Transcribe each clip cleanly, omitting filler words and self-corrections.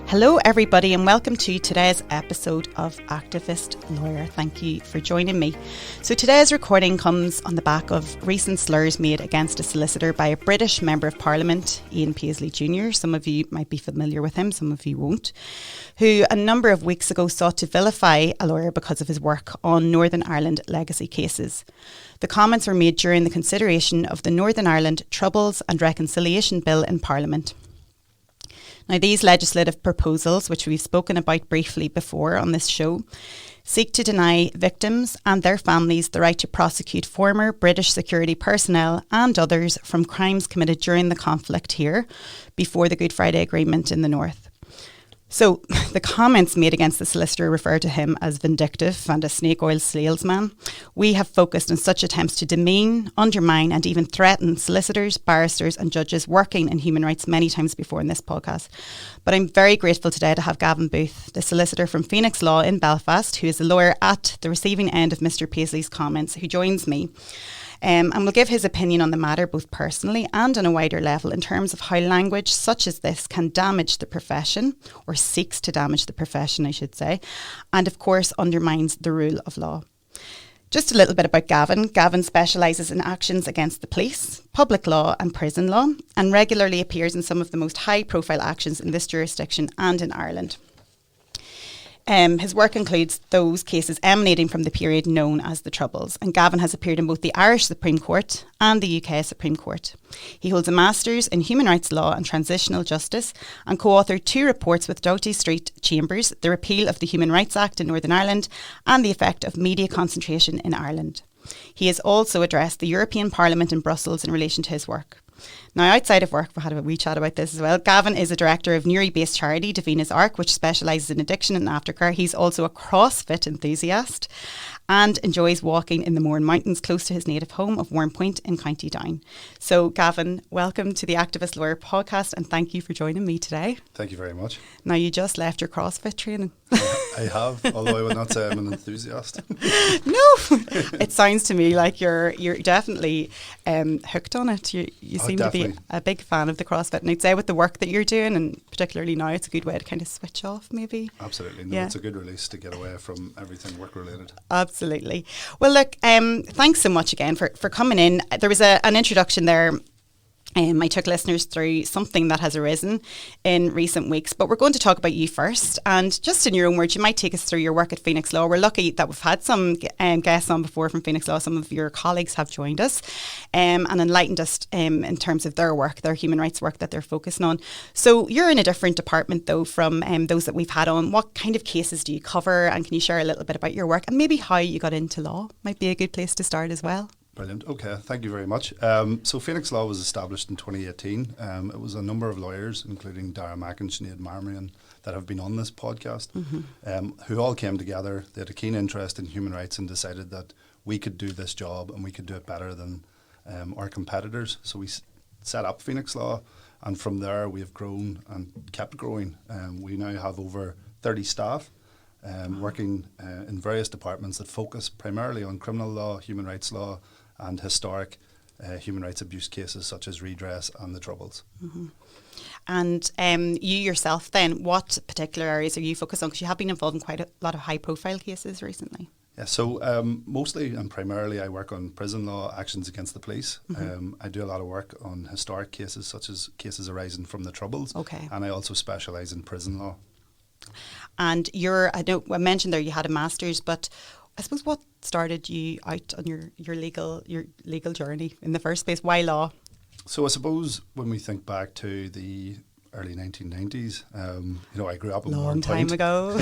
Hello everybody and welcome to today's episode of Activist Lawyer. Thank you for joining me. So today's recording comes on the back of recent slurs made against a solicitor by a British Member of Parliament, Ian Paisley Jr. Some of you might be familiar with him, some of you won't, who a number of weeks ago sought to vilify a lawyer because of his work on Northern Ireland legacy cases. The comments were made during the consideration of the Northern Ireland Troubles and Reconciliation Bill in Parliament. Now, these legislative proposals, which we've spoken about briefly before on this show, seek to deny victims and their families the right to prosecute former British security personnel and others from crimes committed during the conflict here before the Good Friday Agreement in the North. So the comments made against the solicitor refer to him as vindictive and a snake oil salesman. We have focused on such attempts to demean, undermine and even threaten solicitors, barristers and judges working in human rights many times before in this podcast. But I'm very grateful today to have Gavin Booth, the solicitor from Phoenix Law in Belfast, who is a lawyer at the receiving end of Mr. Paisley's comments, who joins me. And will give his opinion on the matter both personally and on a wider level in terms of how language such as this can damage the profession, or seeks to damage the profession, I should say, and of course undermines the rule of law. Just a little bit about Gavin. Gavin specialises in actions against the police, public law and prison law, and regularly appears in some of the most high-profile actions in this jurisdiction and in Ireland. His work includes those cases emanating from the period known as the Troubles, and Gavin has appeared in both the Irish Supreme Court and the UK Supreme Court. He holds a Master's in Human Rights Law and Transitional Justice and co-authored 2 reports with Doughty Street Chambers, the repeal of the Human Rights Act in Northern Ireland and the effect of media concentration in Ireland. He has also addressed the European Parliament in Brussels in relation to his work. Now, outside of work, we had a wee chat about this as well. Gavin is a director of Newry-based charity Davina's Arc, which specialises in addiction and aftercare. He's also a CrossFit enthusiast and enjoys walking in the Mourne Mountains close to his native home of Warrenpoint in County Down. So, Gavin, welcome to the Activist Lawyer podcast and thank you for joining me today. Thank you very much. Now, you just left your CrossFit training. I have, although I would not say I'm an enthusiast. No, it sounds to me like you're definitely hooked on it. You seem definitely to be a big fan of the CrossFit, and I'd say with the work that you're doing, and particularly now, it's a good way to kind of switch off maybe. Absolutely. No, it's a good release to get away from everything work related. Absolutely. Well, look, thanks so much again for coming in. There was an introduction there. I took listeners through something that has arisen in recent weeks, but we're going to talk about you first. And just in your own words, you might take us through your work at Phoenix Law. We're lucky that we've had some guests on before from Phoenix Law. Some of your colleagues have joined us and enlightened us in terms of their work, their human rights work that they're focusing on. So you're in a different department, though, from those that we've had on. What kind of cases do you cover? And can you share a little bit about your work and maybe how you got into law? Might be a good place to start as well. Brilliant. Okay, thank you very much. So Phoenix Law was established in 2018. It was a number of lawyers, including Dara Mack and Sinead Marmion, that have been on this podcast, who all came together. They had a keen interest in human rights and decided that we could do this job and we could do it better than our competitors. So we set up Phoenix Law, and from there we have grown and kept growing. We now have over 30 staff. Working in various departments that focus primarily on criminal law, human rights law and historic human rights abuse cases such as redress and the Troubles. Mm-hmm. And you yourself then, what particular areas are you focused on? Because you have been involved in quite a lot of high profile cases recently. Yeah, so mostly and primarily I work on prison law, actions against the police. I do a lot of work on historic cases such as cases arising from the Troubles. Okay. And I also specialise in prison law. And I mentioned there you had a master's, but I suppose what started you out on your legal journey in the first place? Why law? So I suppose when we think back to the early 1990s, I grew up in Warrenpoint. Long time ago.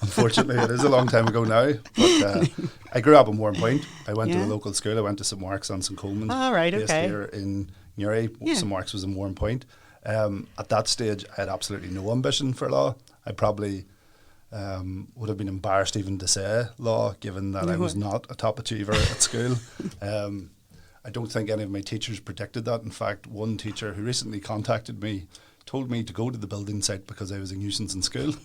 Unfortunately, it is a long time ago now. But I grew up in Warrenpoint. I went to the local school. I went to St Mark's and St Coleman. Based here in Newry. St Mark's was in Warrenpoint. At that stage, I had absolutely no ambition for law. I probably would have been embarrassed even to say law, given that I was not a top achiever at school. I don't think any of my teachers predicted that. In fact, one teacher who recently contacted me told me to go to the building site because I was a nuisance in school.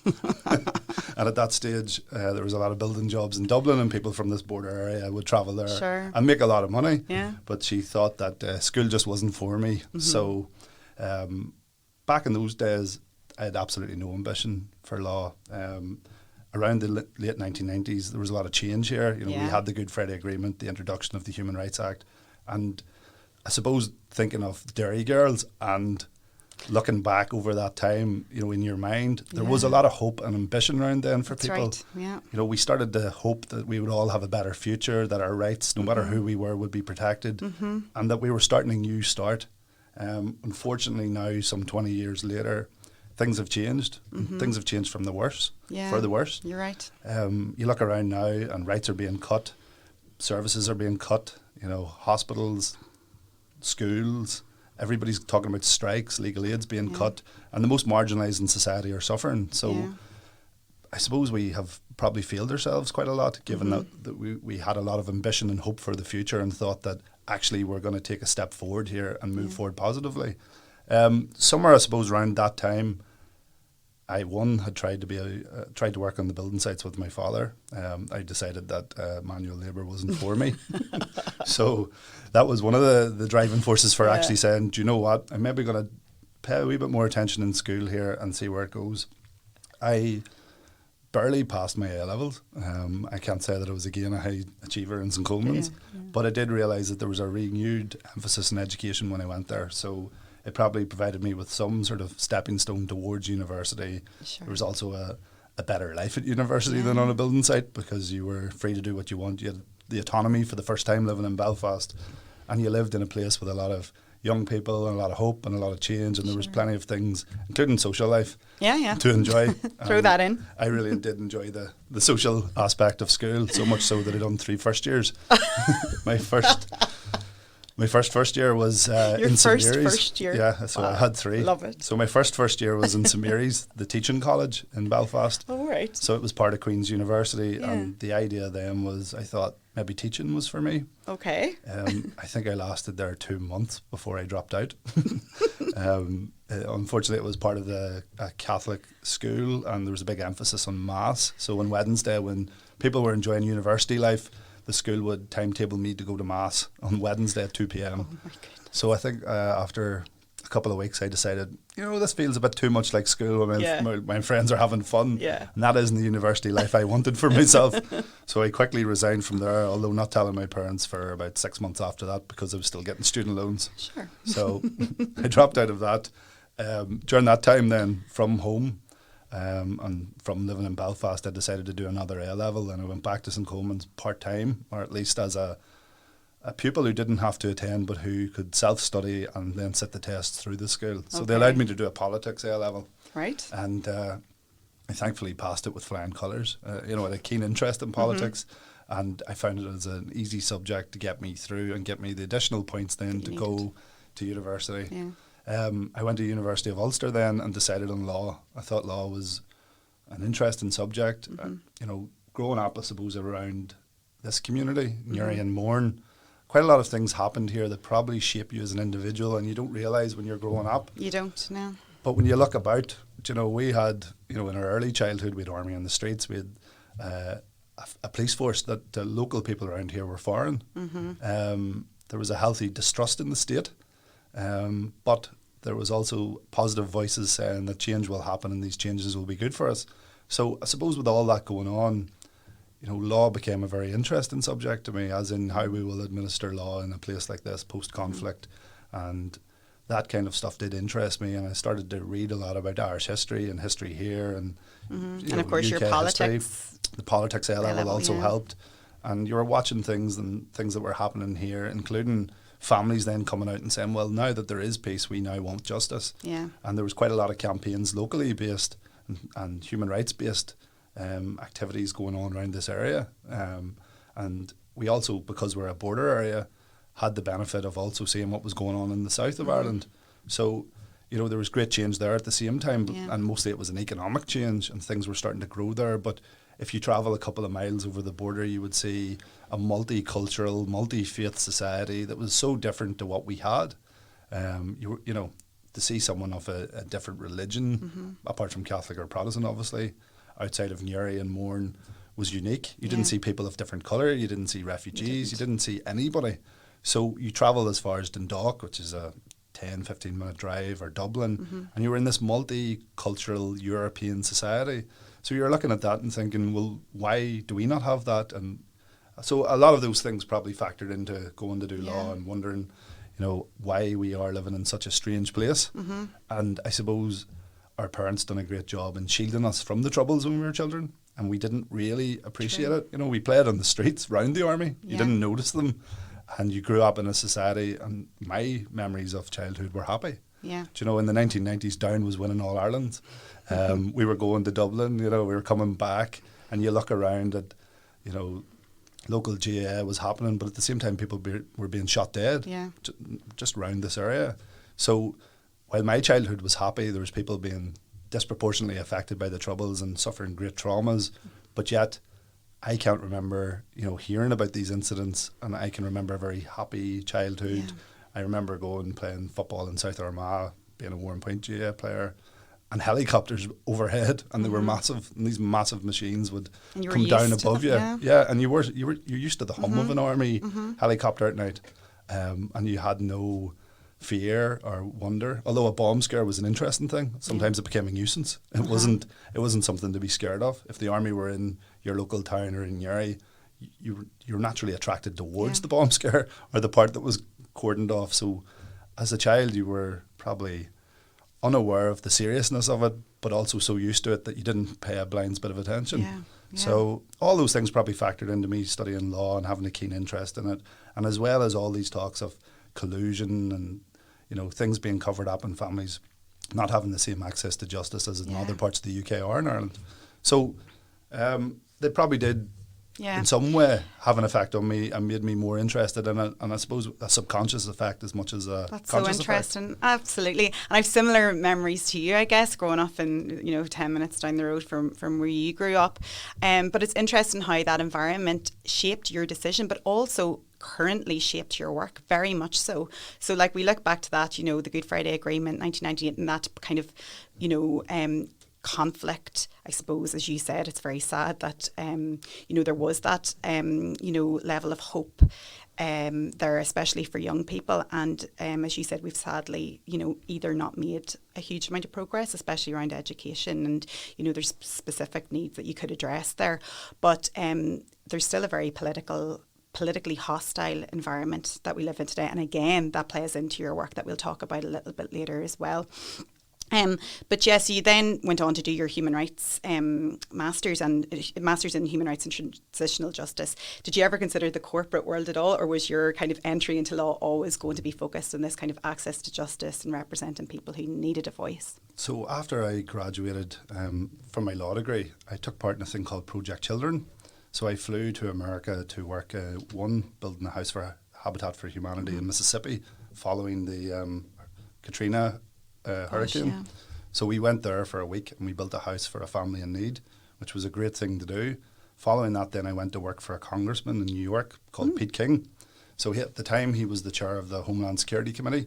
And at that stage, there was a lot of building jobs in Dublin and people from this border area would travel there and make a lot of money. Yeah. But she thought that school just wasn't for me. So back in those days, I had absolutely no ambition for law. Around the late 1990s, there was a lot of change here. We had the Good Friday Agreement, the introduction of the Human Rights Act, and I suppose thinking of Dairy Girls and looking back over that time, in your mind, there was a lot of hope and ambition around then for people. Right. Yeah. We started to hope that we would all have a better future, that our rights, no matter who we were, would be protected, and that we were starting a new start. Unfortunately, now, some 20 years later, things have changed. Things have changed from the worse, for the worse. You're right. You look around now and rights are being cut, services are being cut, hospitals, schools, everybody's talking about strikes, legal aid's being cut, and the most marginalised in society are suffering. So I suppose we have probably failed ourselves quite a lot, given that we had a lot of ambition and hope for the future and thought that actually we're going to take a step forward here and move forward positively. Somewhere, I suppose, around that time, I had tried to work on the building sites with my father. I decided that manual labour wasn't for me. So that was one of the driving forces for actually saying, do you know what, I'm maybe going to pay a wee bit more attention in school here and see where it goes. I barely passed my A-levels. I can't say that I was again a high achiever in St Coleman's, but I did realise that there was a renewed emphasis on education when I went there. So it probably provided me with some sort of stepping stone towards university. Sure. There was also a better life at university than on a building site, because you were free to do what you want. You had the autonomy for the first time living in Belfast, and you lived in a place with a lot of young people and a lot of hope and a lot of change, and there was plenty of things, including social life, to enjoy. Throw that in. I really did enjoy the social aspect of school, so much so that I done 3 first years. My first year was in St Mary's. First year? Yeah, so I had 3. Love it. So my first year was in St Mary's, the teaching college in Belfast. Oh, right. So it was part of Queen's University, and the idea then was, I thought maybe teaching was for me. Okay. I think I lasted there 2 months before I dropped out. Unfortunately, it was part of a Catholic school, and there was a big emphasis on Mass. So on Wednesday, when people were enjoying university life, the school would timetable me to go to Mass on Wednesday at 2 p.m. Oh my goodness. So I think after a couple of weeks, I decided, this feels a bit too much like school when my friends are having fun. Yeah. And that isn't the university life I wanted for myself. So I quickly resigned from there, although not telling my parents for about 6 months after that, because I was still getting student loans. Sure. So I dropped out of that. During that time then, from home, and from living in Belfast, I decided to do another A-level, and I went back to St Coleman's part-time, or at least as a pupil who didn't have to attend but who could self-study and then sit the tests through the school. So they allowed me to do a politics A-level. Right. And I thankfully passed it with flying colours. I had a keen interest in politics, and I found it as an easy subject to get me through and get me the additional points then to go to university. Yeah. I went to University of Ulster then and decided on law. I thought law was an interesting subject. Growing up, I suppose, around this community, Newry and Mourne, quite a lot of things happened here that probably shape you as an individual, and you don't realise when you're growing up. You don't, no. But when you look about, we had, in our early childhood, we had army on the streets, we had a police force that the local people around here were foreign. There was a healthy distrust in the state, but there was also positive voices saying that change will happen and these changes will be good for us. So I suppose with all that going on, law became a very interesting subject to me, as in how we will administer law in a place like this post-conflict. And that kind of stuff did interest me, and I started to read a lot about Irish history and history here, and and of course UK your politics history. The politics A-level also helped, and you were watching things that were happening here, including families then coming out and saying, well, now that there is peace, we now want justice. Yeah. And there was quite a lot of campaigns locally based and human rights based activities going on around this area, and we also, because we're a border area, had the benefit of also seeing what was going on in the south of Ireland. So there was great change there at the same time, and mostly it was an economic change, and things were starting to grow there. But if you travel a couple of miles over the border, you would see a multicultural, multi-faith society that was so different to what we had. To see someone of a different religion, apart from Catholic or Protestant, obviously, outside of Newry and Mourne, was unique. You didn't see people of different colour, you didn't see refugees, you didn't see anybody. So you travel as far as Dundalk, which is a 10, 15-minute drive, or Dublin, and you were in this multicultural European society. So you're looking at that and thinking, well, why do we not have that? And so a lot of those things probably factored into going to do law and wondering, why we are living in such a strange place. And I suppose our parents done a great job in shielding us from the troubles when we were children, and we didn't really appreciate it. We played on the streets round the army. You didn't notice them, and you grew up in a society, and my memories of childhood were happy. Yeah. Do in the 1990s, Down was winning All Ireland. We were going to Dublin, we were coming back, and you look around at, local GAA was happening, but at the same time people were being shot dead just around this area. So while my childhood was happy, there was people being disproportionately affected by the troubles and suffering great traumas, but yet I can't remember, hearing about these incidents, and I can remember a very happy childhood. Yeah. I remember going playing football in South Armagh, being a Warren Point GAA player, and helicopters overhead, and they were massive, and these massive machines would come down above you. Yeah, and you're used to the hum of an army helicopter at night, and you had no fear or wonder. Although a bomb scare was an interesting thing, sometimes it became a nuisance. It wasn't something to be scared of. If the army were in your local town or in Newry, you're naturally attracted towards the bomb scare or the part that was cordoned off. So as a child, you were probably unaware of the seriousness of it, but also so used to it that you didn't pay a blind bit of attention. Yeah. So all those things probably factored into me studying law and having a keen interest in it, and as well as all these talks of collusion and things being covered up in families not having the same access to justice as in other parts of the UK or in Ireland. So they probably did in some way have an effect on me and made me more interested in it, and I suppose a subconscious effect as much as a That's conscious so interesting. Effect. Absolutely. And I've similar memories to you, I guess, growing up in 10 minutes down the road from where you grew up. But it's interesting how that environment shaped your decision, but also currently shaped your work very much so. So like we look back to that, the Good Friday Agreement 1998, and that kind of conflict, I suppose, as you said, it's very sad that there was that level of hope there, especially for young people, and as you said, we've sadly either not made a huge amount of progress, especially around education, and there's specific needs that you could address there, but there's still a very politically hostile environment that we live in today, and again that plays into your work that we'll talk about a little bit later as well. But yes, you then went on to do your human rights masters in human rights and transitional justice. Did you ever consider the corporate world at all, or was your kind of entry into law always going to be focused on this kind of access to justice and representing people who needed a voice? So after I graduated from my law degree, I took part in a thing called Project Children. So I flew to America to work building a house for Habitat for Humanity in Mississippi following the Katrina hurricane. So we went there for a week and we built a house for a family in need, which was a great thing to do. Following that, then I went to work for a congressman in New York called Pete King. So at the time, he was the chair of the Homeland Security Committee.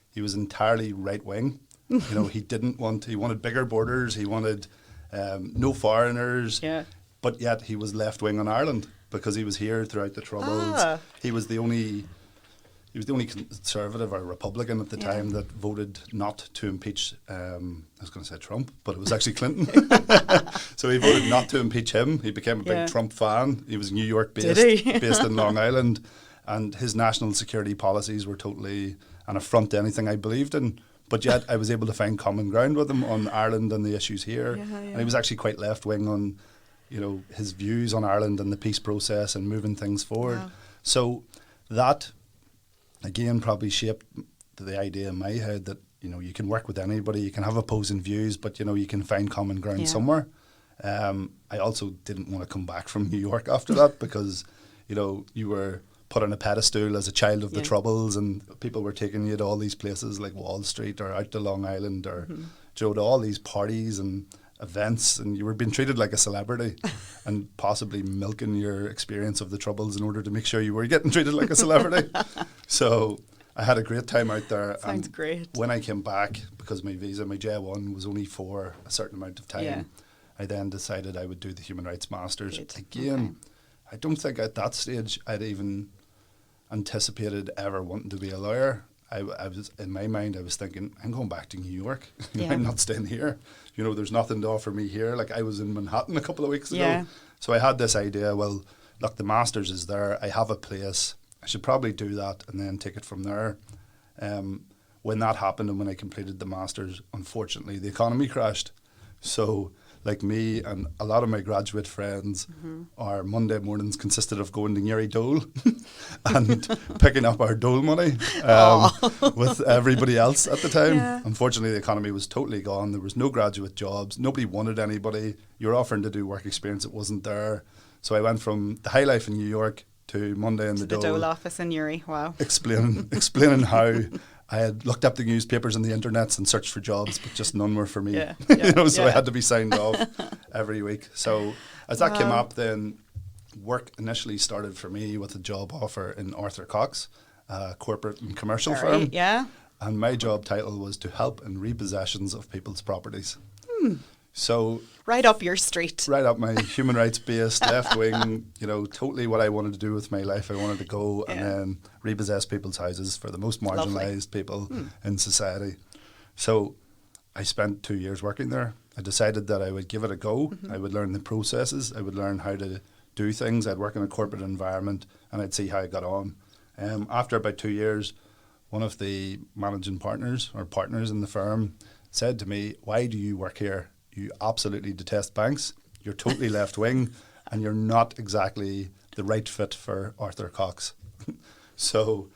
He was entirely right wing. He wanted bigger borders. He wanted no foreigners. Yeah. But yet he was left wing on Ireland because he was here throughout the Troubles. He was the only Conservative or Republican at the time that voted not to impeach, I was going to say Trump, but it was actually Clinton. So he voted not to impeach him. He became a big Trump fan. He was New York based, based in Long Island, and his national security policies were totally an affront to anything I believed in. But yet I was able to find common ground with him on Ireland and the issues here. And he was actually quite left wing on, his views on Ireland and the peace process and moving things forward. Wow. So that, again, probably shaped the idea in my head that, you can work with anybody, you can have opposing views, but, you can find common ground somewhere. I also didn't want to come back from New York after that because, you were put on a pedestal as a child of the Troubles, and people were taking you to all these places like Wall Street or out to Long Island or to all these parties and events, and you were being treated like a celebrity and possibly milking your experience of the Troubles in order to make sure you were getting treated like a celebrity. So I had a great time out there. Sounds great. When I came back, because my visa, my J1 was only for a certain amount of time, I then decided I would do the Human Rights Masters. Good. Again, I don't think at that stage I'd even anticipated ever wanting to be a lawyer. I was, in my mind, I was thinking, I'm going back to New York. Yeah. I'm not staying here. You know, there's nothing to offer me here. Like, I was in Manhattan a couple of weeks ago. Yeah. So I had this idea, well, look, the Masters is there. I have a place. I should probably do that and then take it from there. When that happened and when I completed the Masters, unfortunately, the economy crashed. So, like me and a lot of my graduate friends, our Monday mornings consisted of going to Newry Dole and picking up our Dole money with everybody else at the time. Yeah. Unfortunately, the economy was totally gone. There was no graduate jobs. Nobody wanted anybody. You were offering to do work experience. It wasn't there. So I went from the high life in New York to Monday in the Dole office in Newry. Wow. Explaining how I had looked up the newspapers and the internets and searched for jobs, but just none were for me. Yeah, So I had to be signed off every week. So as that came up, then work initially started for me with a job offer in Arthur Cox, a corporate and commercial firm. Yeah. And my job title was to help in repossessions of people's properties. So right up your street. Right up my human rights-based, left-wing, totally what I wanted to do with my life. I wanted to go and then repossess people's houses for the most marginalised people in society. So I spent 2 years working there. I decided that I would give it a go. I would learn the processes. I would learn how to do things. I'd work in a corporate environment and I'd see how I got on. After about 2 years, one of the managing partners or partners in the firm said to me, "Why do you work here? You absolutely detest banks, you're totally left-wing, and you're not exactly the right fit for Arthur Cox." So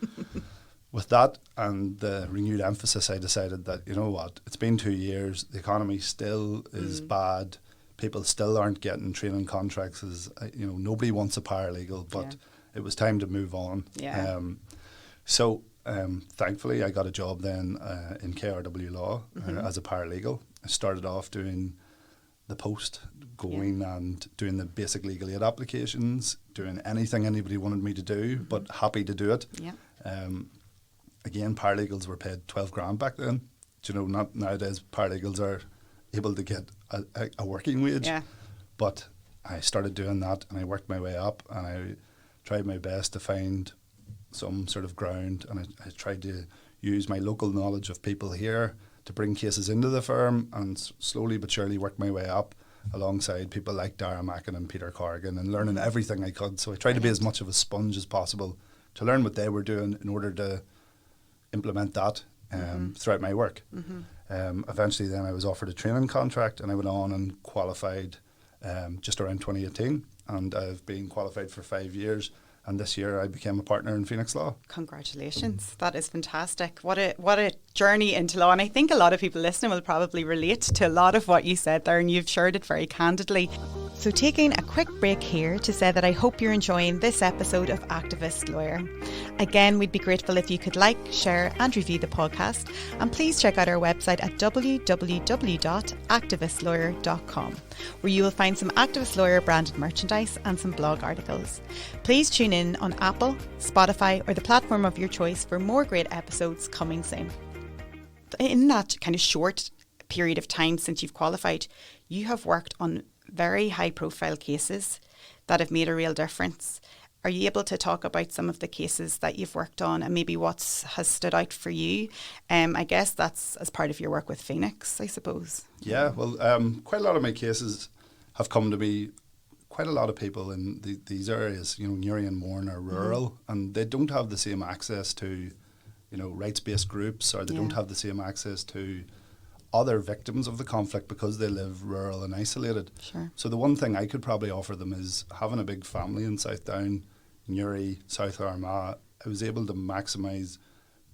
with that and the renewed emphasis, I decided that, you know what, it's been 2 years, the economy still is bad, people still aren't getting training contracts, nobody wants a paralegal, but it was time to move on. Yeah. Thankfully, I got a job then in KRW Law as a paralegal. I started off doing the post, going and doing the basic legal aid applications, doing anything anybody wanted me to do, but happy to do it. Yeah. Again, paralegals were paid 12 grand back then. Not nowadays paralegals are able to get a working wage. Yeah. But I started doing that and I worked my way up and I tried my best to find some sort of ground, and I tried to use my local knowledge of people here to bring cases into the firm and slowly but surely work my way up alongside people like Dara Mackin and Peter Corrigan and learning everything I could. So I tried to be as much of a sponge as possible to learn what they were doing in order to implement that throughout my work. Eventually then I was offered a training contract and I went on and qualified just around 2018, and I've been qualified for 5 years. And this year I became a partner in Phoenix Law. Congratulations. That is fantastic. What a journey into law. And I think a lot of people listening will probably relate to a lot of what you said there, and you've shared it very candidly. So taking a quick break here to say that I hope you're enjoying this episode of Activist Lawyer. Again, we'd be grateful if you could like, share and review the podcast. And please check out our website at www.activistlawyer.com, where you will find some Activist Lawyer branded merchandise and some blog articles. Please tune in on Apple, Spotify or the platform of your choice for more great episodes coming soon. In that kind of short period of time since you've qualified, you have worked on very high profile cases that have made a real difference. Are you able to talk about some of the cases that you've worked on and maybe what has stood out for you? I guess that's as part of your work with Phoenix, I suppose. Yeah, well, quite a lot of my cases have come to me. Quite a lot of people in these areas, Newry and Mourne are rural and they don't have the same access to, rights-based groups, or they don't have the same access to other victims of the conflict because they live rural and isolated. Sure. So the one thing I could probably offer them is having a big family in South Down, Newry, South Armagh. I was able to maximise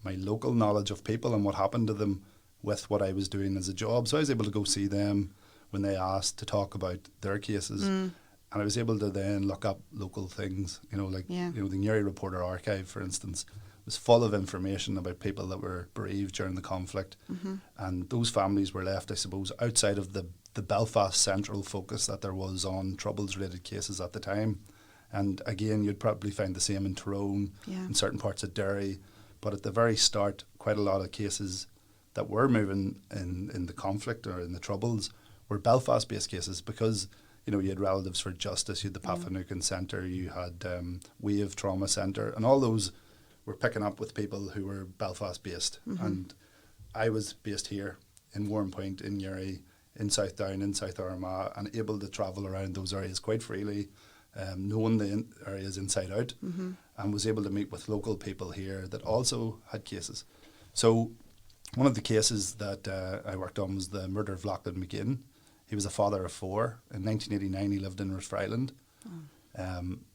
my local knowledge of people and what happened to them with what I was doing as a job. So I was able to go see them when they asked to talk about their cases. And I was able to then look up local things, the Newry Reporter Archive, for instance, was full of information about people that were bereaved during the conflict. And those families were left, I suppose, outside of the Belfast central focus that there was on Troubles-related cases at the time. And again, you'd probably find the same in Tyrone, in certain parts of Derry. But at the very start, quite a lot of cases that were moving in the conflict or in the Troubles were Belfast-based cases because, you had Relatives for Justice, you had the Pat Finucane Centre, you had Wave Trauma Centre, and all those were picking up with people who were Belfast based, and I was based here in Warrenpoint, in Newry, in South Down, in South Armagh, and able to travel around those areas quite freely, knowing the areas inside out, and was able to meet with local people here that also had cases. So one of the cases that I worked on was the murder of Lachlan McGinn. He was a father of 4. In 1989, he lived in Rathfriland.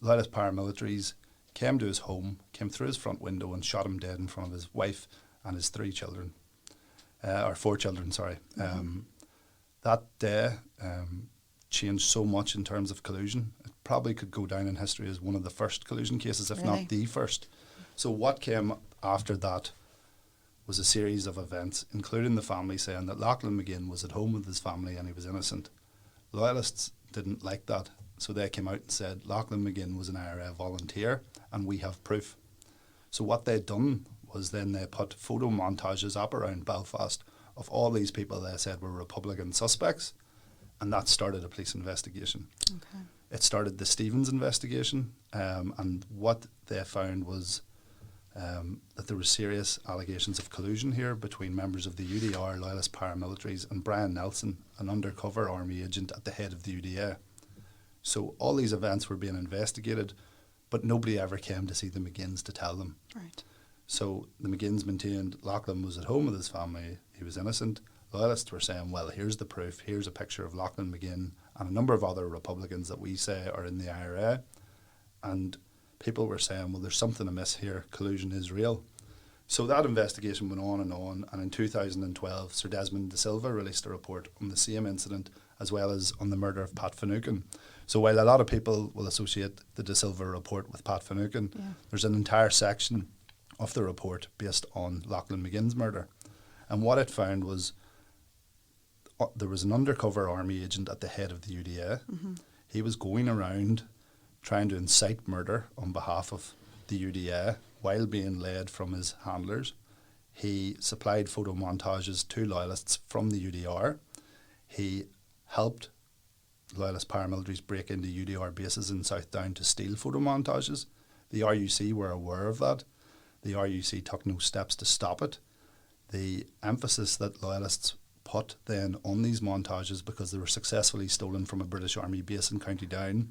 Loyalist paramilitaries came to his home, came through his front window and shot him dead in front of his wife and his 3 children. Or 4 children, sorry. That day changed so much in terms of collusion. It probably could go down in history as one of the first collusion cases, if not the first. So what came after that was a series of events, including the family saying that Lachlan McGinn was at home with his family and he was innocent. Loyalists didn't like that, so they came out and said Lachlan McGinn was an IRA volunteer and we have proof. So what they'd done was then they put photo montages up around Belfast of all these people they said were Republican suspects, and that started a police investigation. Okay. It started the Stevens investigation, and what they found was that there were serious allegations of collusion here between members of the UDR, Loyalist paramilitaries, and Brian Nelson, an undercover army agent at the head of the UDA. So all these events were being investigated, but nobody ever came to see the McGinns to tell them. Right. So the McGinns maintained Lachlan was at home with his family, he was innocent. Loyalists were saying, well, here's the proof, here's a picture of Lachlan McGinn and a number of other Republicans that we say are in the IRA. And people were saying, well, there's something amiss here, collusion is real. So that investigation went on, and in 2012, Sir Desmond De Silva released a report on the same incident as well as on the murder of Pat Finucane. So while a lot of people will associate the De Silva report with Pat Finucane, there's an entire section of the report based on Lachlan McGinn's murder. And what it found was there was an undercover army agent at the head of the UDA. He was going around trying to incite murder on behalf of the UDA while being led from his handlers. He supplied photo montages to Loyalists from the UDR. He helped Loyalist paramilitaries break into UDR bases in South Down to steal photo montages. The RUC were aware of that. The RUC took no steps to stop it. The emphasis that Loyalists put then on these montages, because they were successfully stolen from a British Army base in County Down,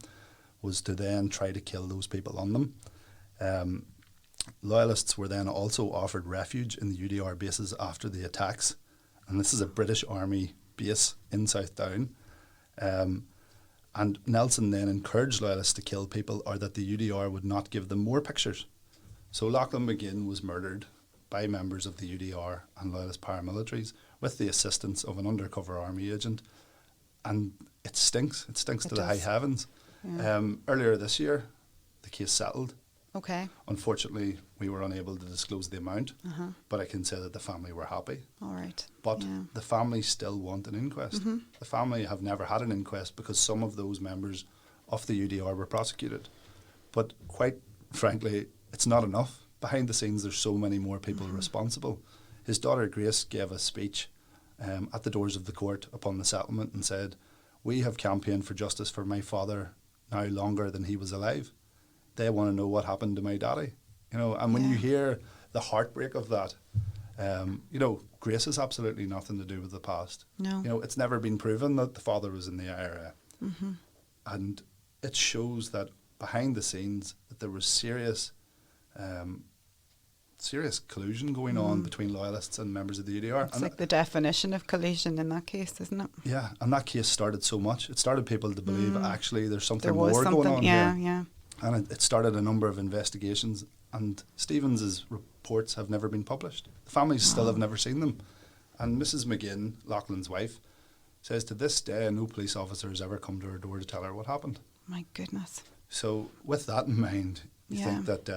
was to then try to kill those people on them. Loyalists were then also offered refuge in the UDR bases after the attacks, and this is a British Army base in South Down. And Nelson then encouraged Loyalists to kill people, or that the UDR would not give them more pictures. So Lachlan McGinn was murdered by members of the UDR and Loyalist paramilitaries with the assistance of an undercover army agent. And it stinks. It stinks to the high heavens. Yeah. Earlier this year, the case settled. Okay. Unfortunately, we were unable to disclose the amount, but I can say that the family were happy. All right. But the family still want an inquest. The family have never had an inquest because some of those members of the UDR were prosecuted. But quite frankly, it's not enough. Behind the scenes, there's so many more people responsible. His daughter Grace gave a speech at the doors of the court upon the settlement and said, "We have campaigned for justice for my father now longer than he was alive. They want to know what happened to my daddy." You know, and when you hear the heartbreak of that, you know, Grace has absolutely nothing to do with the past. No. You know, it's never been proven that the father was in the IRA. And it shows that behind the scenes that there was serious collusion going on between Loyalists and members of the UDR. It's like the definition of collusion in that case, isn't it? Yeah, and that case started so much. It started people to believe actually there's something more going on here. Yeah. And it started a number of investigations, and Stevens's reports have never been published. The families still have never seen them. And Mrs. McGinn, Lachlan's wife, says to this day no police officer has ever come to her door to tell her what happened. My goodness. So with that in mind, you think that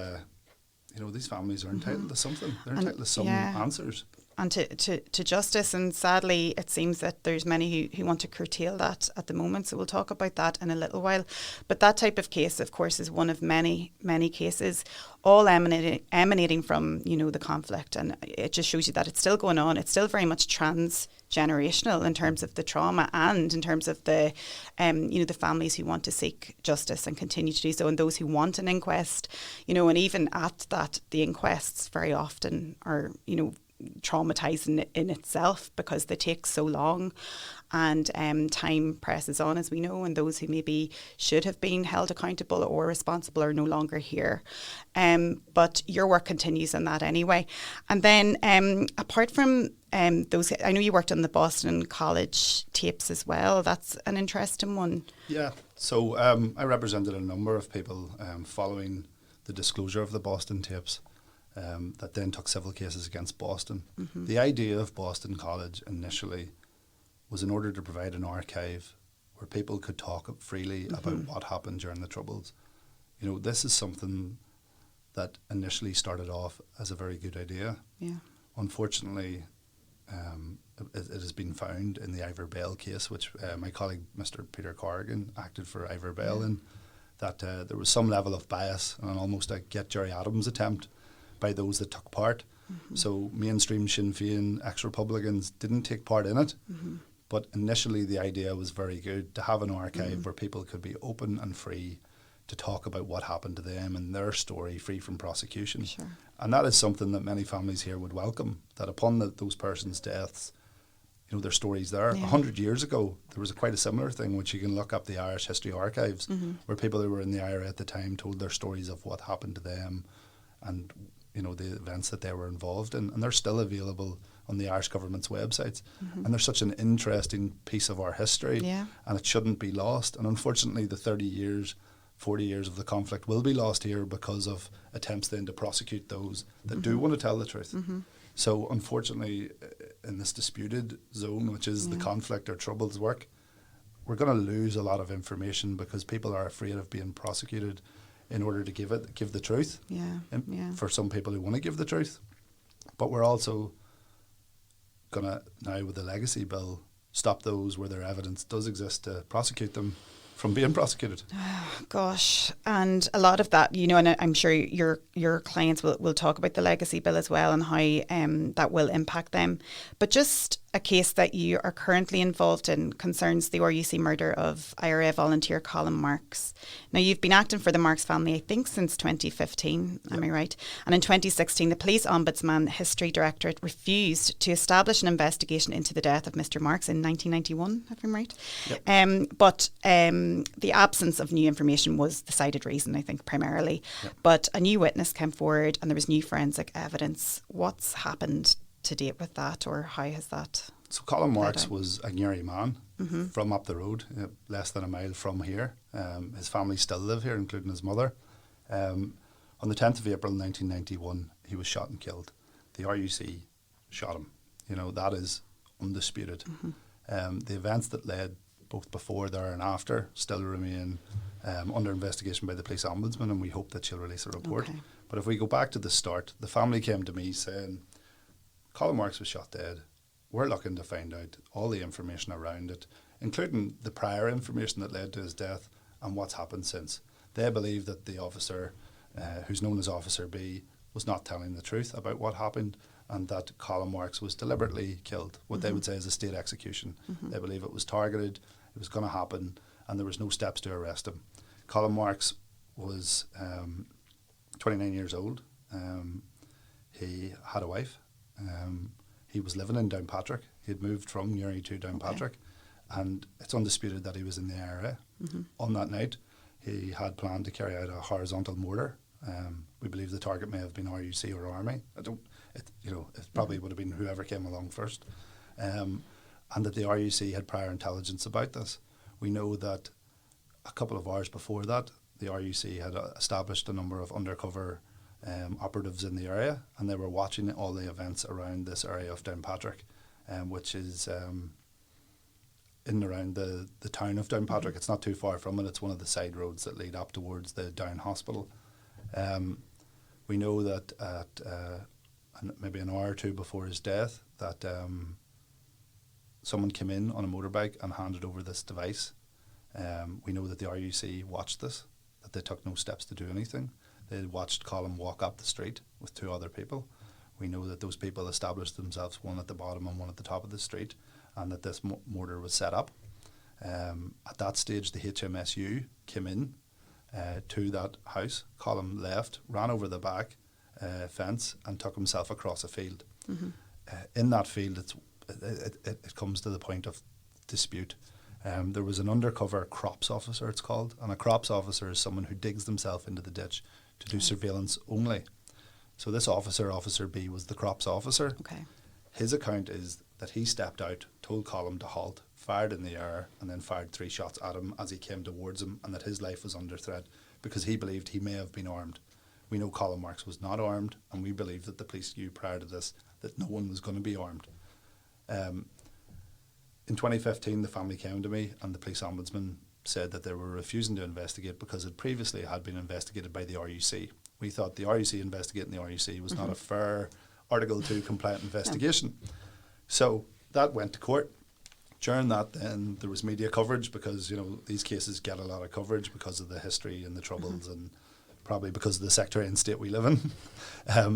you know, these families are entitled to something. They're entitled to some answers. and to justice. And sadly, it seems that there's many who want to curtail that at the moment. So we'll talk about that in a little while. But that type of case, of course, is one of many, many cases, all emanating from, the conflict. And it just shows you that it's still going on. It's still very much transgenerational in terms of the trauma and in terms of the, the families who want to seek justice and continue to do so, and those who want an inquest, and even at that, the inquests very often are, traumatizing in itself because they take so long, and time presses on, as we know, and those who maybe should have been held accountable or responsible are no longer here. But your work continues on that anyway. And then apart from those, I know you worked on the Boston College tapes as well. That's an interesting one. Yeah. So I represented a number of people following the disclosure of the Boston tapes that then took civil cases against Boston. Mm-hmm. The idea of Boston College initially was in order to provide an archive where people could talk freely mm-hmm. about what happened during the Troubles. This is something that initially started off as a very good idea. Yeah. Unfortunately, it has been found in the Ivor Bell case, which my colleague Mr. Peter Corrigan acted for Ivor Bell in, that there was some level of bias and almost a Get Gerry Adams attempt by those that took part. Mm-hmm. So mainstream Sinn Féin ex-Republicans didn't take part in it, mm-hmm. but initially the idea was very good, to have an archive mm-hmm. where people could be open and free to talk about what happened to them and their story, free from prosecution. Sure. And that is something that many families here would welcome, that upon those persons' deaths, their stories there. 100 years ago, there was quite a similar thing, which you can look up the Irish History Archives, mm-hmm. where people who were in the IRA at the time told their stories of what happened to them and the events that they were involved in, and they're still available on the Irish government's websites. Mm-hmm. And they're such an interesting piece of our history, and it shouldn't be lost. And unfortunately, the 30 years, 40 years of the conflict will be lost here because of attempts then to prosecute those that mm-hmm. do want to tell the truth. Mm-hmm. So unfortunately, in this disputed zone, which is the conflict or Troubles work, we're going to lose a lot of information because people are afraid of being prosecuted in order to give the truth. For some people who want to give the truth. But we're also going to, now with the legacy bill, stop those where their evidence does exist to prosecute them from being prosecuted. Gosh, and a lot of that, and I'm sure your clients will talk about the legacy bill as well and how that will impact them. But just a case that you are currently involved in concerns the RUC murder of IRA volunteer Colin Marks. Now, you've been acting for the Marks family, I think, since 2015, am I right? And in 2016, the Police Ombudsman History Directorate refused to establish an investigation into the death of Mr. Marks in 1991, if I'm right. Yep. But the absence of new information was the cited reason, I think, primarily. Yep. But a new witness came forward and there was new forensic evidence. What's happened to date with that, or how has that? So Colin Marks was a Newry man mm-hmm. from up the road, less than a mile from here. His family still live here, including his mother. On the 10th of April 1991, he was shot and killed. The RUC shot him. That is undisputed. Mm-hmm. The events that led both before, there and after still remain under investigation by the Police Ombudsman, and we hope that she'll release a report. Okay. But if we go back to the start, the family came to me saying, Colin Marks was shot dead. We're looking to find out all the information around it, including the prior information that led to his death and what's happened since. They believe that the officer, who's known as Officer B, was not telling the truth about what happened, and that Colin Marks was deliberately killed, what mm-hmm. they would say is a state execution. Mm-hmm. They believe it was targeted, it was going to happen, and there was no steps to arrest him. Colin Marks was 29 years old. He had a wife. He was living in Downpatrick. He had moved from Newry to Downpatrick, and it's undisputed that he was in the area. Mm-hmm. On that night, he had planned to carry out a horizontal mortar. We believe the target may have been RUC or Army. It probably mm-hmm. would have been whoever came along first, and that the RUC had prior intelligence about this. We know that a couple of hours before that, the RUC had established a number of undercover operatives in the area, and they were watching all the events around this area of Downpatrick, which is in and around the town of Downpatrick. Mm-hmm. It's not too far from it. It's one of the side roads that lead up towards the Down Hospital. We know that at and maybe an hour or two before his death, that someone came in on a motorbike and handed over this device. We know that the RUC watched this, that they took no steps to do anything. They watched Colm walk up the street with 2 other people. We know that those people established themselves, one at the bottom and one at the top of the street, and that this mortar was set up. At that stage, the HMSU came in to that house. Colm left, ran over the back fence and took himself across a field. Mm-hmm. In that field, it comes to the point of dispute. There was an undercover crops officer, it's called, and a crops officer is someone who digs themselves into the ditch to do surveillance only. So this officer, Officer B, was the crops officer. Okay. His account is that he stepped out, told Colm to halt, fired in the air, and then fired 3 shots at him as he came towards him, and that his life was under threat because he believed he may have been armed. We know Colm Marks was not armed, and we believe that the police knew prior to this that no one was going to be armed. In 2015, the family came to me, and the police ombudsman said that they were refusing to investigate because it previously had been investigated by the RUC. We thought the RUC investigating the RUC was not a fair Article 2 compliant investigation. So that went to court. During that, then there was media coverage because, these cases get a lot of coverage because of the history and the troubles and probably because of the sectarian state we live in.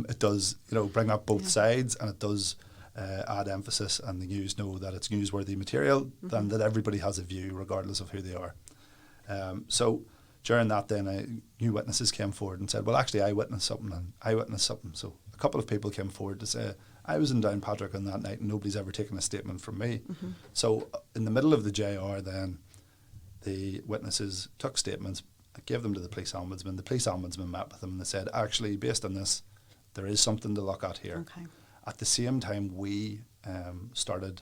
It does, bring up both sides, and it does add emphasis, and the news know that it's newsworthy material and that everybody has a view regardless of who they are. So during that, then new witnesses came forward and said, well, actually I witnessed something and I witnessed something. So a couple of people came forward to say, I was in Downpatrick on that night and nobody's ever taken a statement from me. So in the middle of the JR then, the witnesses took statements, gave them to the police ombudsman. The police ombudsman met with them and they said, actually, based on this, there is something to look at here. Okay. At the same time, we started